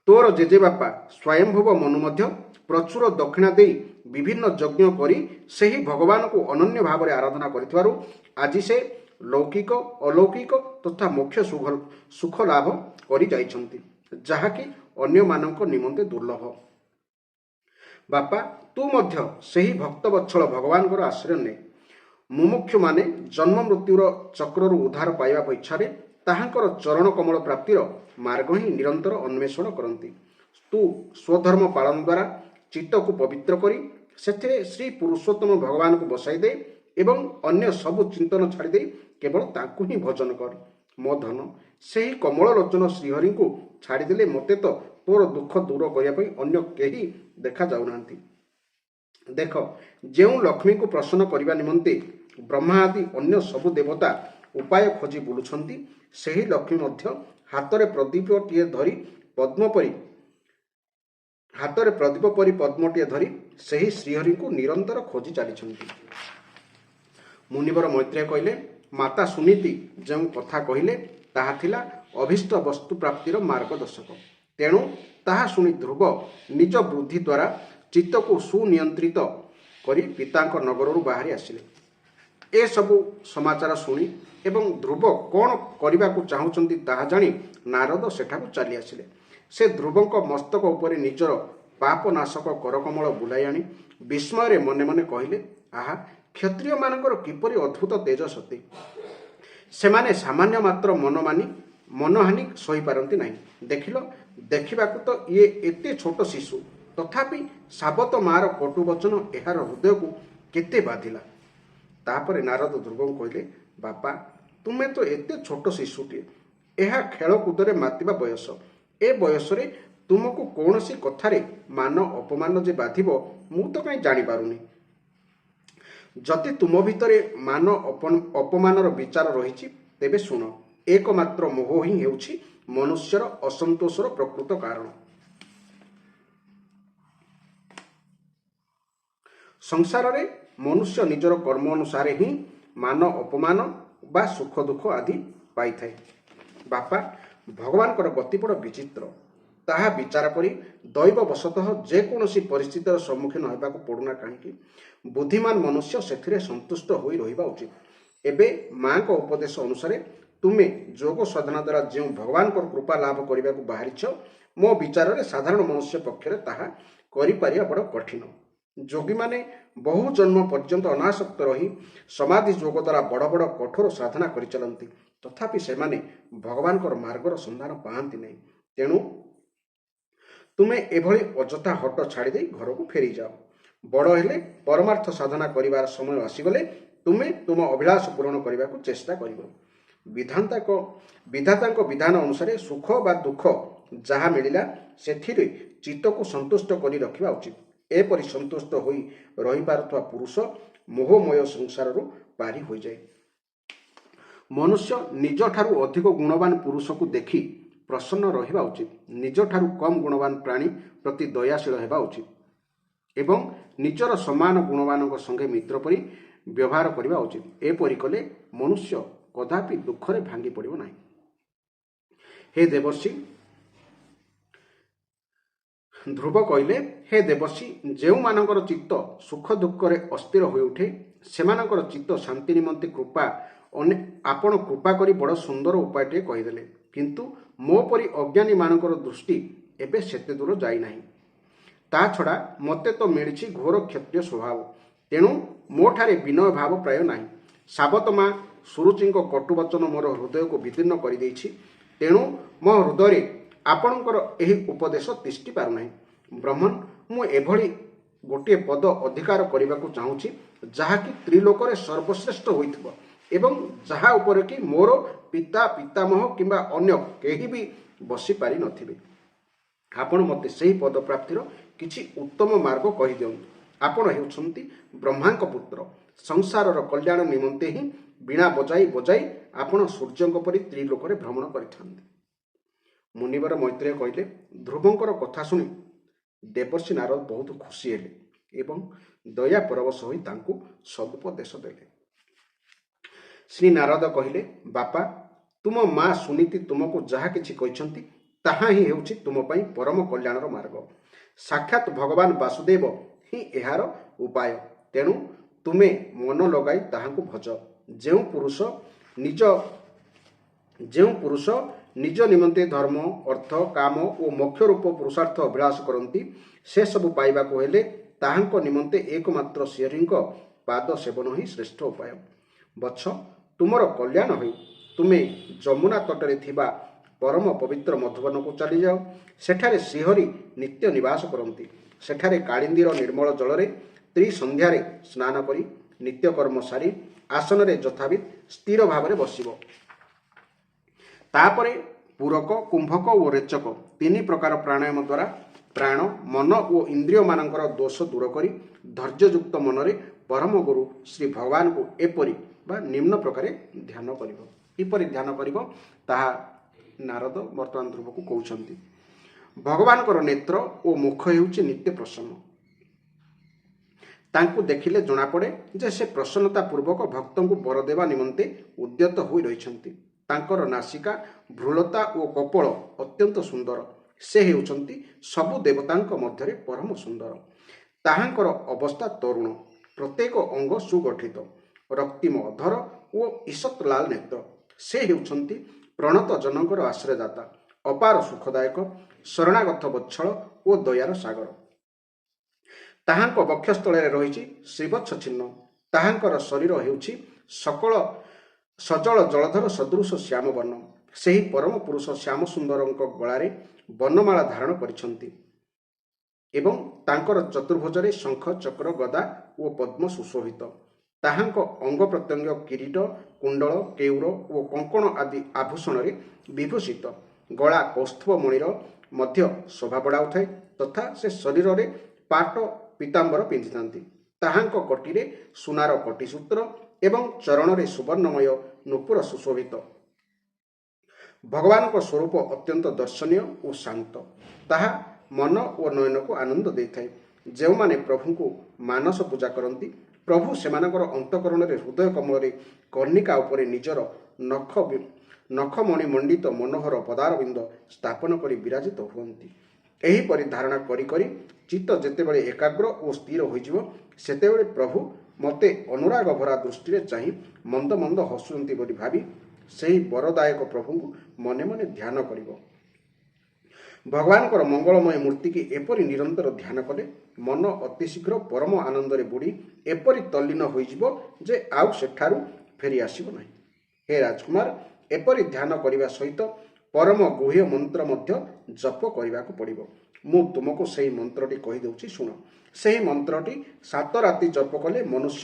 Speaker 1: ତୋର ଜେଜେବାପା ସ୍ୱୟଂଭୁବ ମନୁ ମଧ୍ୟ ପ୍ରଚୁର ଦକ୍ଷିଣା ଦେଇ ବିଭିନ୍ନ ଯଜ୍ଞ କରି ସେହି ଭଗବାନଙ୍କୁ ଅନନ୍ୟ ଭାବରେ ଆରାଧନା କରିଥିବାରୁ ଆଜି ସେ ଲୌକିକ, ଅଲୌକିକ ତଥା ମୋକ୍ଷ ସୁଖ ଲାଭ କରି ଯାଇଛନ୍ତି, ଯାହାକି ଅନ୍ୟମାନଙ୍କ ନିମନ୍ତେ ଦୁର୍ଲଭ। ବାପା, ତୁ ମଧ୍ୟ ସେହି ଭକ୍ତବତ୍ସଳ ଭଗବାନଙ୍କର ଆଶ୍ରୟ ନେ। ମୁମୁକ୍ଷୁମାନେ ଜନ୍ମ ମୃତ୍ୟୁର ଚକ୍ରରୁ ଉଦ୍ଧାର ପାଇବାକୁ ଇଚ୍ଛାରେ ତାହାଙ୍କର ଚରଣ କମଳ ପ୍ରାପ୍ତିର ମାର୍ଗ ହିଁ ନିରନ୍ତର ଅନ୍ୱେଷଣ କରନ୍ତି। ତୁ ସ୍ୱଧର୍ମ ପାଳନ ଦ୍ୱାରା ଚିତ୍ତକୁ ପବିତ୍ର କରି ସେଥିରେ ଶ୍ରୀ ପୁରୁଷୋତ୍ତମ ଭଗବାନଙ୍କୁ ବସାଇ ଦେ ଏବଂ ଅନ୍ୟ ସବୁ ଚିନ୍ତନ ଛାଡ଼ିଦେଇ କେବଳ ତାଙ୍କୁ ହିଁ ଭଜନ କର। ମୋ ଧନ, ସେହି କମଳ ଲୋଚନ ଶ୍ରୀହରିଙ୍କୁ ଛାଡ଼ିଦେଲେ ମୋତେ ତ ତୋର ଦୁଃଖ ଦୂର କରିବା ପାଇଁ ଅନ୍ୟ କେହି ଦେଖାଯାଉନାହାନ୍ତି। ଦେଖ, ଯେଉଁ ଲକ୍ଷ୍ମୀଙ୍କୁ ପ୍ରସନ୍ନ କରିବା ନିମନ୍ତେ ବ୍ରହ୍ମା ଆଦି ଅନ୍ୟ ସବୁ ଦେବତା ଉପାୟ ଖୋଜି ବୁଲୁଛନ୍ତି, ସେହି ଲକ୍ଷ୍ମୀ ମଧ୍ୟ ହାତରେ ପ୍ରଦୀପ ପରି ପଦ୍ମଟିଏ ଧରି ସେହି ଶ୍ରୀହରିଙ୍କୁ ନିରନ୍ତର ଖୋଜି ଚାଲିଛନ୍ତି। ମୁନିବର ମୈତ୍ରେୟ କହିଲେ, ମାତା ସୁନୀତି ଯେଉଁ କଥା କହିଲେ ତାହା ଥିଲା ଅଭୀଷ୍ଟ ବସ୍ତୁ ପ୍ରାପ୍ତିର ମାର୍ଗଦର୍ଶକ। ତେଣୁ ତାହା ଶୁଣି ଧ୍ରୁବ ନିଜ ବୁଦ୍ଧି ଦ୍ୱାରା ଚିତ୍ତକୁ ସୁନିୟନ୍ତ୍ରିତ କରି ପିତାଙ୍କ ନଗରରୁ ବାହାରି ଆସିଲେ। ଏସବୁ ସମାଚାର ଶୁଣି ଏବଂ ଧ୍ରୁବ କ'ଣ କରିବାକୁ ଚାହୁଁଛନ୍ତି ତାହା ଜାଣି ନାରଦ ସେଠାକୁ ଚାଲି ଆସିଲେ। ସେ ଧ୍ରୁବଙ୍କ ମସ୍ତକ ଉପରେ ନିଜର ପାପନାଶକ କରକମଳ ବୁଲାଇ ଆଣି ବିସ୍ମୟରେ ମନେ ମନେ କହିଲେ, ଆହା, କ୍ଷତ୍ରିୟମାନଙ୍କର କିପରି ଅଦ୍ଭୁତ ତେଜ ସତେ! ସେମାନେ ସାମାନ୍ୟ ମାତ୍ର ମନହାନି ସହିପାରନ୍ତି ନାହିଁ। ଦେଖିଲ, ଦେଖିବାକୁ ତ ଇଏ ଏତେ ଛୋଟ ଶିଶୁ, ତଥାପି ସାବତ ମାର କଟୁ ବଚନ ଏହାର ହୃଦୟକୁ କେତେ ବାଧିଲା। ତାପରେ ନାରଦ ଧ୍ରୁବଙ୍କୁ କହିଲେ, ବାପା, ତୁମେ ତ ଏତେ ଛୋଟ ଶିଶୁଟିଏ। ଏହା ଖେଳକୁଦରେ ମାତିବା ବୟସ। ଏ ବୟସରେ ତୁମକୁ କୌଣସି କଥାରେ ମାନ ଅପମାନ ଯେ ବାଧିବ ମୁଁ ତ କାହିଁ ଜାଣିପାରୁନି। ଯଦି ତୁମ ଭିତରେ ମାନ ଅପମାନର ବିଚାର ରହିଛି, ତେବେ ଶୁଣ, ଏକମାତ୍ର ମୋହ ହିଁ ହେଉଛି ମନୁଷ୍ୟର ଅସନ୍ତୋଷର ପ୍ରକୃତ କାରଣ। ସଂସାରରେ ମନୁଷ୍ୟ ନିଜର କର୍ମ ଅନୁସାରେ ହିଁ ମାନ ଅପମାନ ବା ସୁଖ ଦୁଃଖ ଆଦି ପାଇଥାଏ। ବାପା, ଭଗବାନଙ୍କର ଗତି ବଡ଼ ବିଚିତ୍ର। ତାହା ବିଚାର କରି ଦୈବବଶତଃ ଯେକୌଣସି ପରିସ୍ଥିତିର ସମ୍ମୁଖୀନ ହେବାକୁ ପଡ଼ୁନା କାହିଁକି, ବୁଦ୍ଧିମାନ ମନୁଷ୍ୟ ସେଥିରେ ସନ୍ତୁଷ୍ଟ ହୋଇ ରହିବା ଉଚିତ। ଏବେ ମାଙ୍କ ଉପଦେଶ ଅନୁସାରେ ତୁମେ ଯୋଗ ସାଧନା ଦ୍ୱାରା ଯେଉଁ ଭଗବାନଙ୍କର କୃପା ଲାଭ କରିବାକୁ ବାହାରିଛ, ମୋ ବିଚାରରେ ସାଧାରଣ ମନୁଷ୍ୟ ପକ୍ଷରେ ତାହା କରିପାରିବା ବଡ଼ କଠିନ। ଯୋଗୀମାନେ ବହୁ ଜନ୍ମ ପର୍ଯ୍ୟନ୍ତ ଅନାସକ୍ତ ରହି ସମାଧି ଯୋଗ ଦ୍ୱାରା ବଡ଼ ବଡ଼ କଠୋର ସାଧନା କରିଚାଲନ୍ତି, ତଥାପି ସେମାନେ ଭଗବାନଙ୍କର ମାର୍ଗର ସନ୍ଧାନ ପାଆନ୍ତି ନାହିଁ। ତେଣୁ ତୁମେ ଏଭଳି ଅଯଥା ହଟ ଛାଡ଼ିଦେଇ ଘରକୁ ଫେରିଯାଅ। ବଡ଼ ହେଲେ ପରମାର୍ଥ ସାଧନା କରିବାର ସମୟ ଆସିଗଲେ ତୁମେ ତୁମ ଅଭିଳାଷ ପୂରଣ କରିବାକୁ ଚେଷ୍ଟା କରିବ। ବିଧାତାଙ୍କ ବିଧାନ ଅନୁସାରେ ସୁଖ ବା ଦୁଃଖ ଯାହା ମିଳିଲା ସେଥିରେ ଚିତ୍ତକୁ ସନ୍ତୁଷ୍ଟ କରି ରଖିବା ଉଚିତ। ଏପରି ସନ୍ତୁଷ୍ଟ ହୋଇ ରହିପାରୁଥିବା ପୁରୁଷ ମୋହମୟ ସଂସାରରୁ ପାରି ହୋଇଯାଏ। ମନୁଷ୍ୟ ନିଜଠାରୁ ଅଧିକ ଗୁଣବାନ ପୁରୁଷକୁ ଦେଖି ପ୍ରସନ୍ନ ରହିବା ଉଚିତ। ନିଜଠାରୁ କମ୍ ଗୁଣବାନ ପ୍ରାଣୀ ପ୍ରତି ଦୟାଶୀଳ ହେବା ଉଚିତ ଏବଂ ନିଜର ସମାନ ଗୁଣବାନଙ୍କ ସଙ୍ଗେ ମିତ୍ର ପରି ବ୍ୟବହାର କରିବା ଉଚିତ। ଏପରି କଲେ ମନୁଷ୍ୟ କଦାପି ଦୁଃଖରେ ଭାଙ୍ଗି ପଡ଼ିବ ନାହିଁ। ହେ ଦେବର୍ଷି, ଧ୍ରୁବ କହିଲେ, ହେ ଦେବର୍ଷି, ଯେଉଁମାନଙ୍କର ଚିତ୍ତ ସୁଖ ଦୁଃଖରେ ଅସ୍ଥିର ହୋଇଉଠେ, ସେମାନଙ୍କର ଚିତ୍ତ ଶାନ୍ତି ନିମନ୍ତେ ଆପଣ କୃପା କରି ବଡ଼ ସୁନ୍ଦର ଉପାୟଟିଏ କହିଦେଲେ। କିନ୍ତୁ ମୋ ପରି ଅଜ୍ଞାନୀମାନଙ୍କର ଦୃଷ୍ଟି ଏବେ ସେତେ ଦୂର ଯାଇନାହିଁ। ତା ଛଡ଼ା ମୋତେ ତ ମିଳିଛି ଘୋର କ୍ଷତ୍ରିୟ ସ୍ୱଭାବ। ତେଣୁ ମୋଠାରେ ବିନୟ ଭାବ ପ୍ରାୟ ନାହିଁ। ସାବତ ମା ସୁରୁଚିଙ୍କ କଟୁବଚନ ମୋର ହୃଦୟକୁ ବିଦୀର୍ଣ୍ଣ କରିଦେଇଛି। ତେଣୁ ମୋ ହୃଦୟରେ ଆପଣଙ୍କର ଏହି ଉପଦେଶ ତିଷ୍ଠି ପାରୁନାହିଁ। ବ୍ରହ୍ମନ୍, ମୁଁ ଏଭଳି ଗୋଟିଏ ପଦ ଅଧିକାର କରିବାକୁ ଚାହୁଁଛି ଯାହାକି ତ୍ରିଲୋକରେ ସର୍ବଶ୍ରେଷ୍ଠ ହୋଇଥିବ ଏବଂ ଯାହା ଉପରେ କି ମୋର ପିତା ପିତାମହ କିମ୍ବା ଅନ୍ୟ କେହି ବି ବସିପାରି ନଥିବେ। ଆପଣ ମୋତେ ସେହି ପଦ ପ୍ରାପ୍ତିର କିଛି ଉତ୍ତମ ମାର୍ଗ କହିଦିଅନ୍ତୁ। ଆପଣ ହେଉଛନ୍ତି ବ୍ରହ୍ମାଙ୍କ ପୁତ୍ର। ସଂସାରର କଲ୍ୟାଣ ନିମନ୍ତେ ହିଁ ବୀଣା ବଜାଇ ବଜାଇ ଆପଣ ସୂର୍ଯ୍ୟଙ୍କ ପରି ତ୍ରିଲୋକରେ ଭ୍ରମଣ କରିଥାନ୍ତି। ମୁନିବର ମୈତ୍ରେୟ କହିଲେ, ଧ୍ରୁବଙ୍କର କଥା ଶୁଣି ଦେବର୍ଷି ନାରଦ ବହୁତ ଖୁସି ହେଲେ ଏବଂ ଦୟା ପରବଶ ହୋଇ ତାଙ୍କୁ ସଦୁପଦେଶ ଦେଲେ। ଶ୍ରୀ ନାରଦ କହିଲେ, ବାପା, ତୁମ ମା ସୁନୀତି ତୁମକୁ ଯାହା କିଛି କହିଛନ୍ତି ତାହା ହିଁ ହେଉଛି ତୁମ ପାଇଁ ପରମ କଲ୍ୟାଣର ମାର୍ଗ। ସାକ୍ଷାତ ଭଗବାନ ବାସୁଦେବ ହିଁ ଏହାର ଉପାୟ। ତେଣୁ ତୁମେ ମନ ଲଗାଇ ତାହାଙ୍କୁ ଭଜ। ଯେଉଁ ପୁରୁଷ ନିଜ ନିମନ୍ତେ ଧର୍ମ, ଅର୍ଥ, କାମ ଓ ମୋକ୍ଷ ରୂପ ପୁରୁଷାର୍ଥ ଅଭିଳାଷ କରନ୍ତି, ସେସବୁ ପାଇବାକୁ ହେଲେ ତାହାଙ୍କ ନିମନ୍ତେ ଏକମାତ୍ର ଶ୍ରୀହରିଙ୍କ ପାଦ ସେବନ ହିଁ ଶ୍ରେଷ୍ଠ ଉପାୟ। ବତ୍ସ, ତୁମର କଲ୍ୟାଣ ହୋଇ ତୁମେ ଯମୁନା ତଟରେ ଥିବା ପରମ ପବିତ୍ର ମଧୁବନକୁ ଚାଲିଯାଅ। ସେଠାରେ ଶ୍ରୀହରି ନିତ୍ୟ ନିବାସ କରନ୍ତି। ସେଠାରେ କାଳିନ୍ଦୀର ନିର୍ମଳ ଜଳରେ ତ୍ରିସନ୍ଧ୍ୟାରେ ସ୍ନାନ କରି ନିତ୍ୟକର୍ମ ସାରି ଆସନରେ ଯଥାବିଧ ସ୍ଥିର ଭାବରେ ବସିବ। ତାପରେ ପୂରକ, କୁମ୍ଭକ ଓ ରେଚକ ତିନି ପ୍ରକାର ପ୍ରାଣାୟାମ ଦ୍ୱାରା ପ୍ରାଣ, ମନ ଓ ଇନ୍ଦ୍ରିୟମାନଙ୍କର ଦୋଷ ଦୂର କରି ଧୈର୍ଯ୍ୟଯୁକ୍ତ ମନରେ ପରମ ଗୁରୁ ଶ୍ରୀ ଭଗବାନଙ୍କୁ ଏପରି ବା ନିମ୍ନ ପ୍ରକାରେ ଧ୍ୟାନ କରିବ। କିପରି ଧ୍ୟାନ କରିବ ତାହା ନାରଦ ବର୍ତ୍ତମାନ ଧ୍ରୁବକୁ କହୁଛନ୍ତି। ଭଗବାନଙ୍କର ନେତ୍ର ଓ ମୁଖ ହେଉଛି ନିତ୍ୟ ପ୍ରସନ୍ନ। ତାଙ୍କୁ ଦେଖିଲେ ଜଣାପଡ଼େ ଯେ ସେ ପ୍ରସନ୍ନତା ପୂର୍ବକ ଭକ୍ତଙ୍କୁ ବର ଦେବା ନିମନ୍ତେ ଉଦ୍ୟତ ହୋଇ ରହିଛନ୍ତି। ତାଙ୍କର ନାସିକା, ଭ୍ରୁଲତା ଓ କପୋଳ ଅତ୍ୟନ୍ତ ସୁନ୍ଦର। ସେ ହେଉଛନ୍ତି ସବୁ ଦେବତାଙ୍କ ମଧ୍ୟରେ ପରମ ସୁନ୍ଦର। ତାହାଙ୍କର ଅବସ୍ଥା ତରୁଣ, ପ୍ରତ୍ୟେକ ଅଙ୍ଗ ସୁଗଠିତ, ରକ୍ତିମ ଅଧର ଓ ଈଷତ୍ ଲାଲ ନେତ୍ର। ସେ ହେଉଛନ୍ତି ପ୍ରଣତ ଜନଙ୍କର ଆଶ୍ରୟଦାତା, ଅପାର ସୁଖଦାୟକ, ଶରଣାଗତ ବତ୍ସଳ ଓ ଦୟାର ସାଗର। ତାହାଙ୍କ ବକ୍ଷସ୍ଥଳରେ ରହିଛି ଶ୍ରୀବତ୍ସ ଚିହ୍ନ। ତାହାଙ୍କର ଶରୀର ହେଉଛି ସଜଳ ଜଳଧର ସଦୃଶ ଶ୍ୟାମ ବର୍ଣ୍ଣ। ସେହି ପରମ ପୁରୁଷ ଶ୍ୟାମ ସୁନ୍ଦରଙ୍କ ଗଳାରେ ବର୍ଣ୍ଣମାଳା ଧାରଣ କରିଛନ୍ତି ଏବଂ ତାଙ୍କର ଚତୁର୍ଭୁଜରେ ଶଙ୍ଖ, ଚକ୍ର, ଗଦା ଓ ପଦ୍ମ ସୁଶୋଭିତ। ତାହାଙ୍କ ଅଙ୍ଗ ପ୍ରତ୍ୟଙ୍ଗ କିରୀଟ, କୁଣ୍ଡଳ, କେଉର ଓ କଙ୍କଣ ଆଦି ଆଭୂଷଣରେ ବିଭୂଷିତ। ଗଳା କୌସ୍ତୁଭ ମଣିର ମଧ୍ୟ ଶୋଭା ବଢ଼ାଉଥାଏ ତଥା ସେ ଶରୀରରେ ପାଟ ପୀତାମ୍ବର ପିନ୍ଧିଥାନ୍ତି। ତାହାଙ୍କ କଟିରେ ସୁନାର କଟିସୂତ୍ର ଏବଂ ଚରଣରେ ସୁବର୍ଣ୍ଣମୟ ନୂପୁର ସୁଶୋଭିତ। ଭଗବାନଙ୍କ ସ୍ୱରୂପ ଅତ୍ୟନ୍ତ ଦର୍ଶନୀୟ ଓ ଶାନ୍ତ। ତାହା ମନ ଓ ନୟନକୁ ଆନନ୍ଦ ଦେଇଥାଏ। ଯେଉଁମାନେ ପ୍ରଭୁଙ୍କୁ ମାନସ ପୂଜା କରନ୍ତି, ପ୍ରଭୁ ସେମାନଙ୍କର ଅନ୍ତଃକରଣରେ ହୃଦୟ କମଳରେ କର୍ଣ୍ଣିକା ଉପରେ ନିଜର ନଖମଣି ମଣ୍ଡିତ ମନୋହର ପଦାରବିନ୍ଦ ସ୍ଥାପନ କରି ବିରାଜିତ ହୁଅନ୍ତି। ଏହିପରି ଧାରଣା କରି କରି ଚିତ୍ତ ଯେତେବେଳେ ଏକାଗ୍ର ଓ ସ୍ଥିର ହୋଇଯିବ, ସେତେବେଳେ ପ୍ରଭୁ ମୋତେ ଅନୁରାଗ ଭରା ଦୃଷ୍ଟିରେ ଚାହିଁ ମନ୍ଦ ମନ୍ଦ ହସୁଛନ୍ତି ବୋଲି ଭାବି ସେହି ବରଦାୟକ ପ୍ରଭୁଙ୍କୁ ମନେ ମନେ ଧ୍ୟାନ କରିବ। ଭଗବାନଙ୍କର ମଙ୍ଗଳମୟ ମୂର୍ତ୍ତିକି ଏପରି ନିରନ୍ତର ଧ୍ୟାନ କଲେ ମନ ଅତି ଶୀଘ୍ର ପରମ ଆନନ୍ଦରେ ବୁଡ଼ି ଏପରି ତଲ୍ଲୀନ ହୋଇଯିବ ଯେ ଆଉ ସେଠାରୁ ଫେରି ଆସିବ ନାହିଁ। ହେ ରାଜକୁମାର, ଏପରି ଧ୍ୟାନ କରିବା ସହିତ ପରମ ଗୁହ୍ୟ ମନ୍ତ୍ର ମଧ୍ୟ ଜପ କରିବାକୁ ପଡ଼ିବ। ମୁଁ ତୁମକୁ ସେହି ମନ୍ତ୍ରଟି କହିଦେଉଛି, ଶୁଣ। ସେହି ମନ୍ତ୍ରଟି 7 ରାତି ଜପ କଲେ ମନୁଷ୍ୟ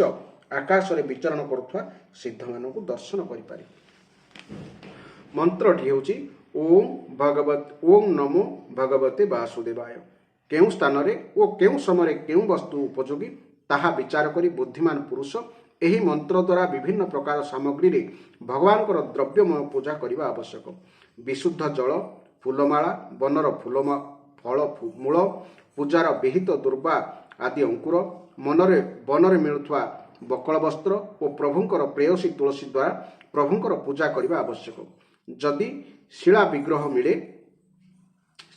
Speaker 1: ଆକାଶରେ ବିଚରଣ କରୁଥିବା ସିଦ୍ଧମାନଙ୍କୁ ଦର୍ଶନ କରିପାରେ। ମନ୍ତ୍ରଟି ହେଉଛି ଓಂ ନମୋ ଭଗବତେ ବାସୁଦେବାୟ। କେଉଁ ସ୍ଥାନରେ ଓ କେଉଁ ସମୟରେ କେଉଁ ବସ୍ତୁ ଉପଯୋଗୀ ତାହା ବିଚାର କରି ବୁଦ୍ଧିମାନ ପୁରୁଷ ଏହି ମନ୍ତ୍ର ଦ୍ୱାରା ବିଭିନ୍ନ ପ୍ରକାର ସାମଗ୍ରୀରେ ଭଗବାନଙ୍କର ଦ୍ରବ୍ୟମୟ ପୂଜା କରିବା ଆବଶ୍ୟକ। ବିଶୁଦ୍ଧ ଜଳ, ଫୁଲମାଳା, ବନର ଫଳ ମୂଳ, ପୂଜାର ବିହିତ ଦୁର୍ବା ଆଦି ଅଙ୍କୁର, ବନରେ ମିଳୁଥିବା ବକଳ ବସ୍ତ୍ର ଓ ପ୍ରଭୁଙ୍କର ପ୍ରେୟସୀ ତୁଳସୀ ଦ୍ୱାରା ପ୍ରଭୁଙ୍କର ପୂଜା କରିବା ଆବଶ୍ୟକ। ଯଦି ଶିଳା ବିଗ୍ରହ ମିଳେ,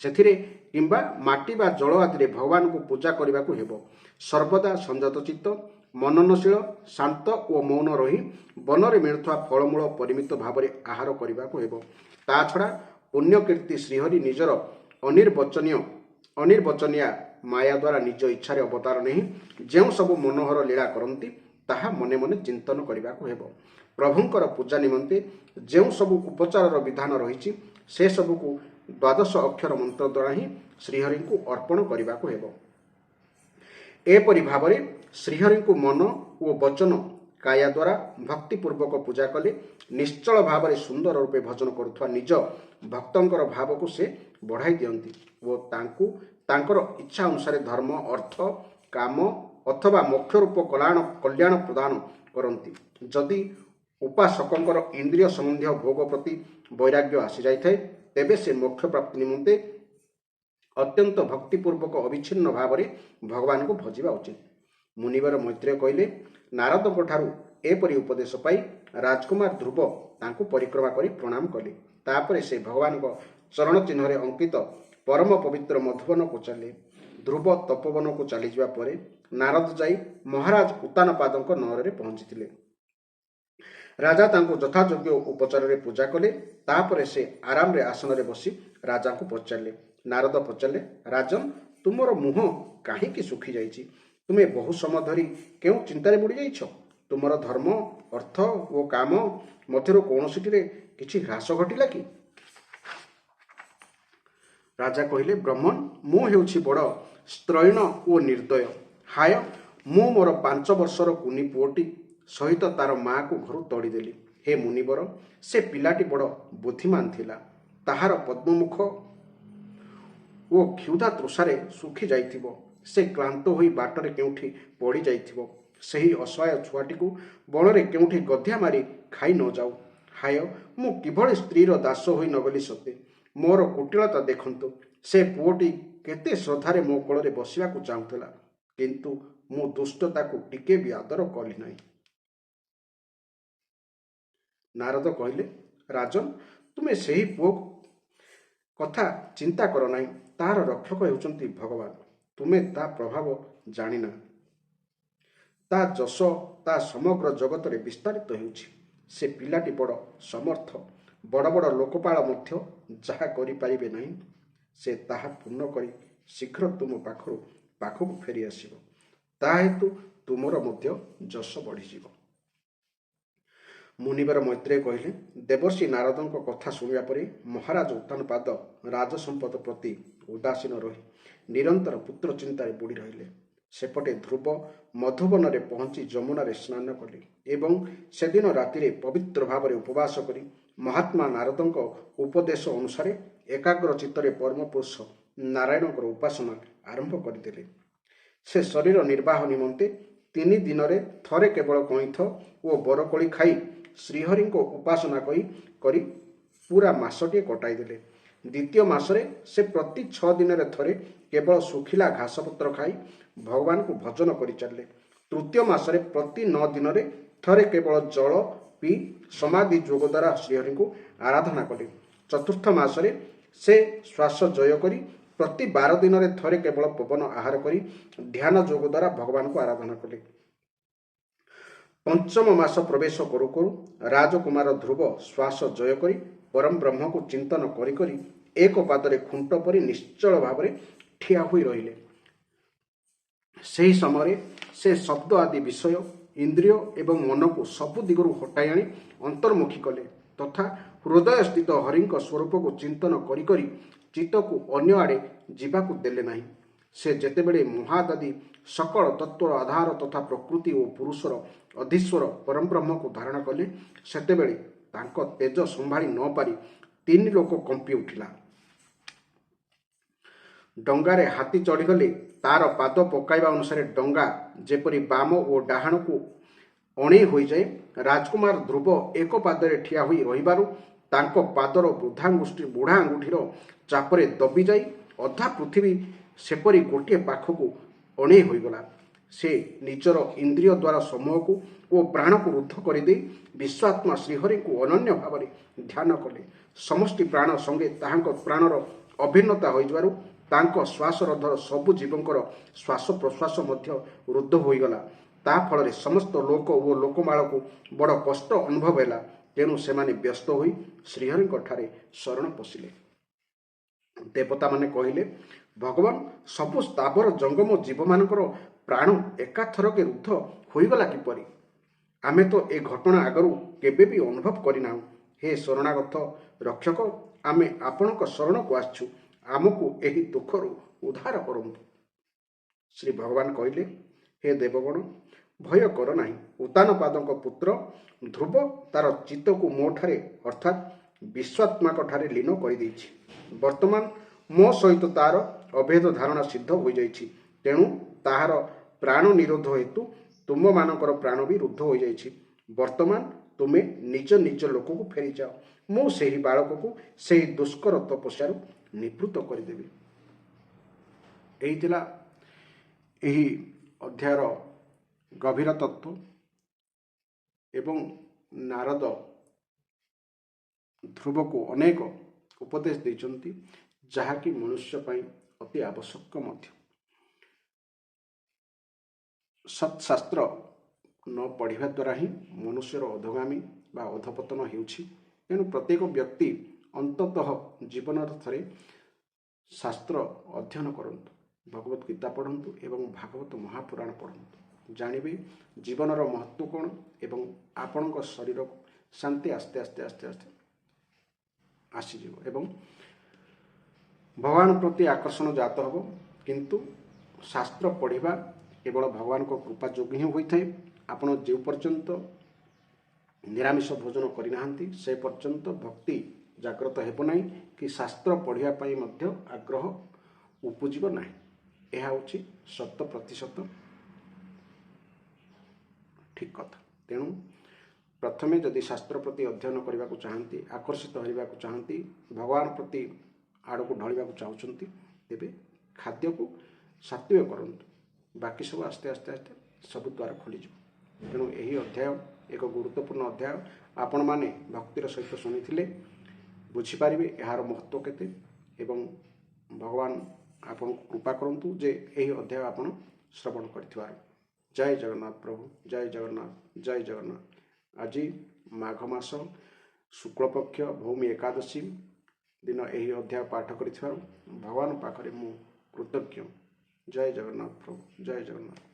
Speaker 1: ସେଥିରେ କିମ୍ବା ମାଟି ବା ଜଳ ଆଦିରେ ଭଗବାନଙ୍କୁ ପୂଜା କରିବାକୁ ହେବ। ସର୍ବଦା ସଂଯତ ଚିତ୍ତ, ମନନଶୀଳ, ଶାନ୍ତ ଓ ମୌନ ରହି ବନରେ ମିଳୁଥିବା ଫଳମୂଳ ପରିମିତ ଭାବରେ ଆହାର କରିବାକୁ ହେବ। ତା ଛଡ଼ା ପୁଣ୍ୟକୀର୍ତ୍ତି ଶ୍ରୀହରି ନିଜର ଅନିର୍ବଚନୀୟା ମାୟା ଦ୍ୱାରା ନିଜ ଇଚ୍ଛାରେ ଅବତାର ନେଇ ଯେଉଁ ସବୁ ମନୋହର ଲୀଳା କରନ୍ତି, ତାହା ମନେ ମନେ ଚିନ୍ତନ କରିବାକୁ ହେବ। ପ୍ରଭୁଙ୍କର ପୂଜା ନିମନ୍ତେ ଯେଉଁ ସବୁ ଉପଚାରର ବିଧାନ ରହିଛି, ସେସବୁକୁ 12 ଅକ୍ଷର ମନ୍ତ୍ର ଦ୍ୱାରା ହିଁ ଶ୍ରୀହରିଙ୍କୁ ଅର୍ପଣ କରିବାକୁ ହେବ। ଏପରି ଭାବରେ ଶ୍ରୀହରିଙ୍କୁ ମନ ଓ ବଚନ କାୟା ଦ୍ୱାରା ଭକ୍ତିପୂର୍ବକ ପୂଜା କଲେ ନିଶ୍ଚଳ ଭାବରେ ସୁନ୍ଦର ରୂପେ ଭଜନ କରୁଥିବା ନିଜ ଭକ୍ତଙ୍କର ଭାବକୁ ସେ ବଢ଼ାଇ ଦିଅନ୍ତି ଓ ତାଙ୍କୁ ତାଙ୍କର ଇଚ୍ଛା ଅନୁସାରେ ଧର୍ମ, ଅର୍ଥ, କାମ ଅଥବା ମୋକ୍ଷ ରୂପ କଲ୍ୟାଣ ପ୍ରଦାନ କରନ୍ତି। ଯଦି ଉପାସକଙ୍କର ଇନ୍ଦ୍ରିୟ ସମ୍ବନ୍ଧୀୟ ଭୋଗ ପ୍ରତି ବୈରାଗ୍ୟ ଆସିଯାଇଥାଏ, ତେବେ ସେ ମୋକ୍ଷ ପ୍ରାପ୍ତି ନିମନ୍ତେ ଅତ୍ୟନ୍ତ ଭକ୍ତିପୂର୍ବକ ଅବିଚ୍ଛିନ୍ନ ଭାବରେ ଭଗବାନଙ୍କୁ ଭଜିବା ଉଚିତ। ମୁନିବର ମୈତ୍ରେୟ କହିଲେ, ନାରଦଙ୍କ ଠାରୁ ଏପରି ଉପଦେଶ ପାଇ ରାଜକୁମାର ଧ୍ରୁବ ତାଙ୍କୁ ପରିକ୍ରମା କରି ପ୍ରଣାମ କଲେ। ତାପରେ ସେ ଭଗବାନଙ୍କ ଚରଣ ଚିହ୍ନରେ ଅଙ୍କିତ ପରମ ପବିତ୍ର ମଧୁବନକୁ ଚାଲେ। ଧ୍ରୁବ ତପୋବନକୁ ଚାଲିଯିବା ପରେ ନାରଦ ଯାଇ ମହାରାଜ ଉତ୍ତାନପାଦଙ୍କ ନଅରରେ ପହଞ୍ଚିଥିଲେ। ରାଜା ତାଙ୍କୁ ଯଥାଯୋଗ୍ୟ ଉପଚାରରେ ପୂଜା କଲେ। ତାପରେ ସେ ଆରାମରେ ଆସନରେ ବସି ରାଜାଙ୍କୁ ପଚାରିଲେ। ନାରଦ ପଚାରିଲେ, ରାଜନ, ତୁମର ମୁହଁ କାହିଁକି ଶୁଖିଯାଇଛି? ତୁମେ ବହୁ ସମୟ ଧରି କେଉଁ ଚିନ୍ତାରେ ବୁଡ଼ିଯାଇଛ? ତୁମର ଧର୍ମ, ଅର୍ଥ ଓ କାମ ମଧ୍ୟରୁ କୌଣସିଟିରେ କିଛି ହ୍ରାସ ଘଟିଲା କି? ରାଜା କହିଲେ, ବ୍ରହ୍ମନ୍, ମୁଁ ହେଉଛି ବଡ଼ ସ୍ତ୍ରୈଣ ଓ ନିର୍ଦ୍ଦୟ। ହାୟ, ମୁଁ ମୋର 5 ବର୍ଷର କୁନି ପୁଅଟି ସହିତ ତାର ମାଆକୁ ଘରୁ ତଡ଼ିଦେଲି। ହେ ମୁନିବର, ସେ ପିଲାଟି ବଡ଼ ବୁଦ୍ଧିମାନ ଥିଲା। ତାହାର ପଦ୍ମମୁଖ ଓ କ୍ଷୁଧା ତୃଷାରେ ଶୁଖି ଯାଇଥିବ। ସେ କ୍ଳାନ୍ତ ହୋଇ ବାଟରେ କେଉଁଠି ପଡ଼ିଯାଇଥିବ। ସେହି ଅସହାୟ ଛୁଆଟିକୁ ବଣରେ କେଉଁଠି ଗଧିଆ ମାରି ଖାଇ ନ ଯାଉ। ହାୟ, ମୁଁ କିଭଳି ସ୍ତ୍ରୀର ଦାସ ହୋଇ ନଗଲି ସତେ। ମୋର କୁଟିଳତା ଦେଖନ୍ତୁ। ସେ ପୁଅଟି କେତେ ଶ୍ରଦ୍ଧାରେ ମୋ କୋଳରେ ବସିବାକୁ ଚାହୁଁଥିଲା, କିନ୍ତୁ ମୁଁ ଦୁଷ୍ଟ ତାକୁ ଟିକେ ବି ଆଦର କଲି ନାହିଁ। ନାରଦ କହିଲେ, ରାଜନ, ତୁମେ ସେହି ପୁଅ କଥା ଚିନ୍ତା କର ନାହିଁ। ତାହାର ରକ୍ଷକ ହେଉଛନ୍ତି ଭଗବାନ। ତୁମେ ତା ପ୍ରଭାବ ଜାଣିନା। ତା ଯଶ ତା ସମଗ୍ର ଜଗତରେ ବିସ୍ତାରିତ ହେଉଛି। ସେ ପିଲାଟି ବଡ଼ ସମର୍ଥ। ବଡ଼ ବଡ଼ ଲୋକପାଳ ମଧ୍ୟ ଯାହା କରିପାରିବେ ନାହିଁ ସେ ତାହା ପୂର୍ଣ୍ଣ କରି ଶୀଘ୍ର ତୁମ ପାଖକୁ ଫେରି ଆସିବ। ତା ହେତୁ ତୁମର ମଧ୍ୟ ଯଶ ବଢ଼ିଯିବ। ମୁନିବର ମୈତ୍ରେୟ କହିଲେ, ଦେବର୍ଷି ନାରଦଙ୍କ କଥା ଶୁଣିବା ପରେ ମହାରାଜ ଉତ୍ତାନପାଦ ରାଜସମ୍ପଦ ପ୍ରତି ଉଦାସୀନ ରହି ନିରନ୍ତର ପୁତ୍ର ଚିନ୍ତାରେ ବୁଡ଼ି ରହିଲେ। ସେପଟେ ଧ୍ରୁବ ମଧୁବନରେ ପହଞ୍ଚି ଯମୁନାରେ ସ୍ନାନ କଲେ ଏବଂ ସେଦିନ ରାତିରେ ପବିତ୍ର ଭାବରେ ଉପବାସ କରି ମହାତ୍ମା ନାରଦଙ୍କ ଉପଦେଶ ଅନୁସାରେ ଏକାଗ୍ର ଚିତ୍ତରେ ପରମପୁରୁଷ ନାରାୟଣଙ୍କର ଉପାସନା ଆରମ୍ଭ କରିଦେଲେ। ସେ ଶରୀର ନିର୍ବାହ ନିମନ୍ତେ 3 ଦିନରେ ଥରେ କେବଳ କଇଁଥ ଓ ବରକୋଳି ଖାଇ ଶ୍ରୀହରିଙ୍କ ଉପାସନା କରି ପୁରା ମାସଟିଏ କଟାଇଦେଲେ। ଦ୍ୱିତୀୟ ମାସରେ ସେ ପ୍ରତି 6 ଦିନରେ ଥରେ କେବଳ ଶୁଖିଲା ଘାସପତ୍ର ଖାଇ ଭଗବାନଙ୍କୁ ଭଜନ କରିଚାଲିଲେ। ତୃତୀୟ ମାସରେ ପ୍ରତି 9 ଦିନରେ ଥରେ କେବଳ ଜଳ ପିଇ ସମାଧି ଯୋଗ ଦ୍ୱାରା ଶ୍ରୀହରିଙ୍କୁ ଆରାଧନା କଲେ। ଚତୁର୍ଥ ମାସରେ ସେ ଶ୍ୱାସ ଜୟ କରି ପ୍ରତି 12 ଦିନରେ ଥରେ କେବଳ ପବନ ଆହାର କରି ଧ୍ୟାନ ଯୋଗ ଦ୍ୱାରା ଭଗବାନଙ୍କୁ ଆରାଧନା କଲେ। ପଞ୍ଚମ ମାସ ପ୍ରବେଶ କରୁ କରୁ ରାଜକୁମାର ଧ୍ରୁବ ଶ୍ୱାସ ଜୟ କରି ପରମ ବ୍ରହ୍ମକୁ ଚିନ୍ତନ କରି କରି ଏକ ପାଦରେ ଖୁଣ୍ଟ ପରି ନିଶ୍ଚଳ ଭାବରେ ଠିଆ ହୋଇ ରହିଲେ। ସେହି ସମୟରେ ସେ ଶବ୍ଦ ଆଦି ବିଷୟ ଇନ୍ଦ୍ରିୟ ଏବଂ ମନକୁ ସବୁ ଦିଗରୁ ହଟାଇ ଆଣି ଅନ୍ତର୍ମୁଖୀ କଲେ ତଥା ହୃଦୟସ୍ଥିତ ହରିଙ୍କ ସ୍ୱରୂପକୁ ଚିନ୍ତନ କରି କରି ଚିତ୍ତକୁ ଅନ୍ୟ ଆଡ଼େ ଯିବାକୁ ଦେଲେ ନାହିଁ। ସେ ଯେତେବେଳେ ମହାଦାଦି ସକଳ ତତ୍ତ୍ୱର ଆଧାର ତଥା ପ୍ରକୃତି ଓ ପୁରୁଷର ଅଧୀଶ୍ୱର ପରମବ୍ରହ୍ମକୁ ଧାରଣା କଲେ ସେତେବେଳେ ତାଙ୍କ ତେଜ ସମ୍ଭାଳି ନ ପାରି 3 ଲୋକ କମ୍ପି ଉଠିଲା। ଡଙ୍ଗାରେ ହାତୀ ଚଢ଼ିଗଲେ ତାର ପାଦ ପକାଇବା ଅନୁସାରେ ଡଙ୍ଗା ଯେପରି ବାମ ଓ ଡାହାଣକୁ ଅଣେଇ ହୋଇଯାଏ, ରାଜକୁମାର ଧ୍ରୁବ ଏକ ପାଦରେ ଠିଆ ହୋଇ ରହିବାରୁ ତାଙ୍କ ପାଦର ବୁଢ଼ା ଆଙ୍ଗୁଠିର ଚାପରେ ଦବିଯାଇ ଅଧା ପୃଥିବୀ ସେପରି ଗୋଟିଏ ପାଖକୁ ଅଣେଇ ହୋଇଗଲା। ସେ ନିଜର ଇନ୍ଦ୍ରିୟ ଦ୍ୱାରା ସମୂହକୁ ଓ ପ୍ରାଣକୁ ରୁଦ୍ଧ କରିଦେଇ ବିଶ୍ୱାତ୍ମା ଶ୍ରୀହରିଙ୍କୁ ଅନନ୍ୟ ଭାବରେ ଧ୍ୟାନ କଲେ। ସମସ୍ତ ପ୍ରାଣ ସଙ୍ଗେ ତାହାଙ୍କ ପ୍ରାଣର ଅଭିନ୍ନତା ହୋଇଯିବାରୁ ତାଙ୍କ ଶ୍ୱାସରୋଧର ସବୁ ଜୀବଙ୍କର ଶ୍ୱାସ ପ୍ରଶ୍ୱାସ ମଧ୍ୟ ରୁଦ୍ଧ ହୋଇଗଲା। ତା ଫଳରେ ସମସ୍ତ ଲୋକ ଓ ଲୋକମାଳକୁ ବଡ଼ କଷ୍ଟ ଅନୁଭବ ହେଲା। ତେଣୁ ସେମାନେ ବ୍ୟସ୍ତ ହୋଇ ଶ୍ରୀହରିଙ୍କ ଠାରେ ଶରଣ ପଶିଲେ। ଦେବତାମାନେ କହିଲେ, ଭଗବାନ, ସବୁ ସ୍ଥାବର ଜଙ୍ଗମ ଜୀବମାନଙ୍କର ପ୍ରାଣ ଏକାଥରକେ ରୁଦ୍ଧ ହୋଇଗଲା କିପରି? ଆମେ ତ ଏ ଘଟଣା ଆଗରୁ କେବେ ବି ଅନୁଭବ କରିନାହୁଁ। ହେ ଶରଣାଗତ ରକ୍ଷକ, ଆମେ ଆପଣଙ୍କ ଶରଣକୁ ଆସିଛୁ, ଆମକୁ ଏହି ଦୁଃଖରୁ ଉଦ୍ଧାର କରନ୍ତୁ। ଶ୍ରୀ ଭଗବାନ କହିଲେ, ହେ ଦେବଗଣ, ଭୟ କର ନାହିଁ। ଉତ୍ତାନପାଦଙ୍କ ପୁତ୍ର ଧ୍ରୁବ ତାର ଚିତ୍ତକୁ ମୋ ଠାରେ ଅର୍ଥାତ୍ ବିଶ୍ୱାତ୍ମାଙ୍କ ଠାରେ ଲୀନ କରିଦେଇଛି। ବର୍ତ୍ତମାନ ମୋ ସହିତ ତାର ଅଭେଦ ଧାରଣା ସିଦ୍ଧ ହୋଇଯାଇଛି। ତେଣୁ ତାହାର ପ୍ରାଣ ନିରୋଧ ହେତୁ ତୁମମାନଙ୍କର ପ୍ରାଣ ବି ରୁଦ୍ଧ ହୋଇଯାଇଛି। ବର୍ତ୍ତମାନ ତୁମେ ନିଜ ନିଜ ଲୋକକୁ ଫେରିଯାଅ। ମୁଁ ସେହି ବାଳକକୁ ସେହି ଦୁଷ୍କର ତପସ୍ୟାରୁ ନିବୃତ୍ତ କରିଦେବି। ଏହି ଥିଲା ଏହି ଅଧ୍ୟାୟର ଗଭୀର ତତ୍ତ୍ୱ ଏବଂ ନାରଦ ଧ୍ରୁବକୁ ଅନେକ ଉପଦେଶ ଦେଇଛନ୍ତି, ଯାହାକି ମନୁଷ୍ୟ ପାଇଁ ଅତି ଆବଶ୍ୟକ ମଧ୍ୟ। ସତ୍ଶାସ୍ତ୍ର ନ ପଢ଼ିବା ଦ୍ୱାରା ହିଁ ମନୁଷ୍ୟର ଅଧଗାମୀ ବା ଅଧପତନ ହେଉଛି। ତେଣୁ ପ୍ରତ୍ୟେକ ବ୍ୟକ୍ତି ଅନ୍ତତଃ ଜୀବନରେ ଥରେ ଶାସ୍ତ୍ର ଅଧ୍ୟୟନ କରନ୍ତୁ, ଭଗବତ ଗୀତା ପଢ଼ନ୍ତୁ ଏବଂ ଭାଗବତ ମହାପୁରାଣ ପଢ଼ନ୍ତୁ। ଜାଣିବେ ଜୀବନର ମହତ୍ତ୍ୱ କ'ଣ ଏବଂ ଆପଣଙ୍କ ଶରୀରକୁ ଶାନ୍ତି ଆସ୍ତେ ଆସ୍ତେ ଆସ୍ତେ ଆସ୍ତେ ଆସିଯିବ ଏବଂ ଭଗବାନ ପ୍ରତି ଆକର୍ଷଣ ଜାତ ହେବ। କିନ୍ତୁ ଶାସ୍ତ୍ର ପଢ଼ିବା କେବଳ ଭଗବାନଙ୍କ କୃପା ଯୋଗୁଁ ହିଁ ହୋଇଥାଏ। ଆପଣ ଯେଉଁ ପର୍ଯ୍ୟନ୍ତ ନିରାମିଷ ଭୋଜନ କରିନାହାନ୍ତି ସେ ପର୍ଯ୍ୟନ୍ତ ଭକ୍ତି ଜାଗ୍ରତ ହେବ ନାହିଁ କି ଶାସ୍ତ୍ର ପଢ଼ିବା ପାଇଁ ମଧ୍ୟ ଆଗ୍ରହ ଉପୁଜିବ ନାହିଁ। ଏହା ହେଉଛି 100% ଠିକ୍ କଥା। ତେଣୁ ପ୍ରଥମେ ଯଦି ଶାସ୍ତ୍ର ପ୍ରତି ଅଧ୍ୟୟନ କରିବାକୁ ଚାହାନ୍ତି, ଆକର୍ଷିତ ହେବାକୁ ଚାହାନ୍ତି, ଭଗବାନ ପ୍ରତି ଆଡ଼କୁ ଢଳିବାକୁ ଚାହୁଁଛନ୍ତି, ତେବେ ଖାଦ୍ୟକୁ ସାତ୍ୱିକ କରନ୍ତୁ। ବାକି ସବୁ ଆସ୍ତେ ଆସ୍ତେ ଆସ୍ତେ ସବୁ ଦ୍ୱାର ଖୋଲିଯିବ। ତେଣୁ ଏହି ଅଧ୍ୟାୟ ଏକ ଗୁରୁତ୍ୱପୂର୍ଣ୍ଣ ଅଧ୍ୟାୟ। ଆପଣମାନେ ଭକ୍ତିର ସହିତ ଶୁଣିଥିଲେ ବୁଝିପାରିବେ ଏହାର ମହତ୍ତ୍ୱ କେତେ ଏବଂ ଭଗବାନ ଆପଣଙ୍କୁ କୃପା କରନ୍ତୁ ଯେ ଏହି ଅଧ୍ୟାୟ ଆପଣ ଶ୍ରବଣ କରିଥିବାରୁ। ଜୟ ଜଗନ୍ନାଥ ପ୍ରଭୁ, ଜୟ ଜଗନ୍ନାଥ, ଜୟ ଜଗନ୍ନାଥ। ଆଜି ମାଘ ମାସ शुक्लपक्ष भौमी एकादशी दिन यही अध्याय पाठ कर भगवान पाखरे मु कृतज्ञ। जय जगन्नाथ प्रभु, जय जगन्नाथ।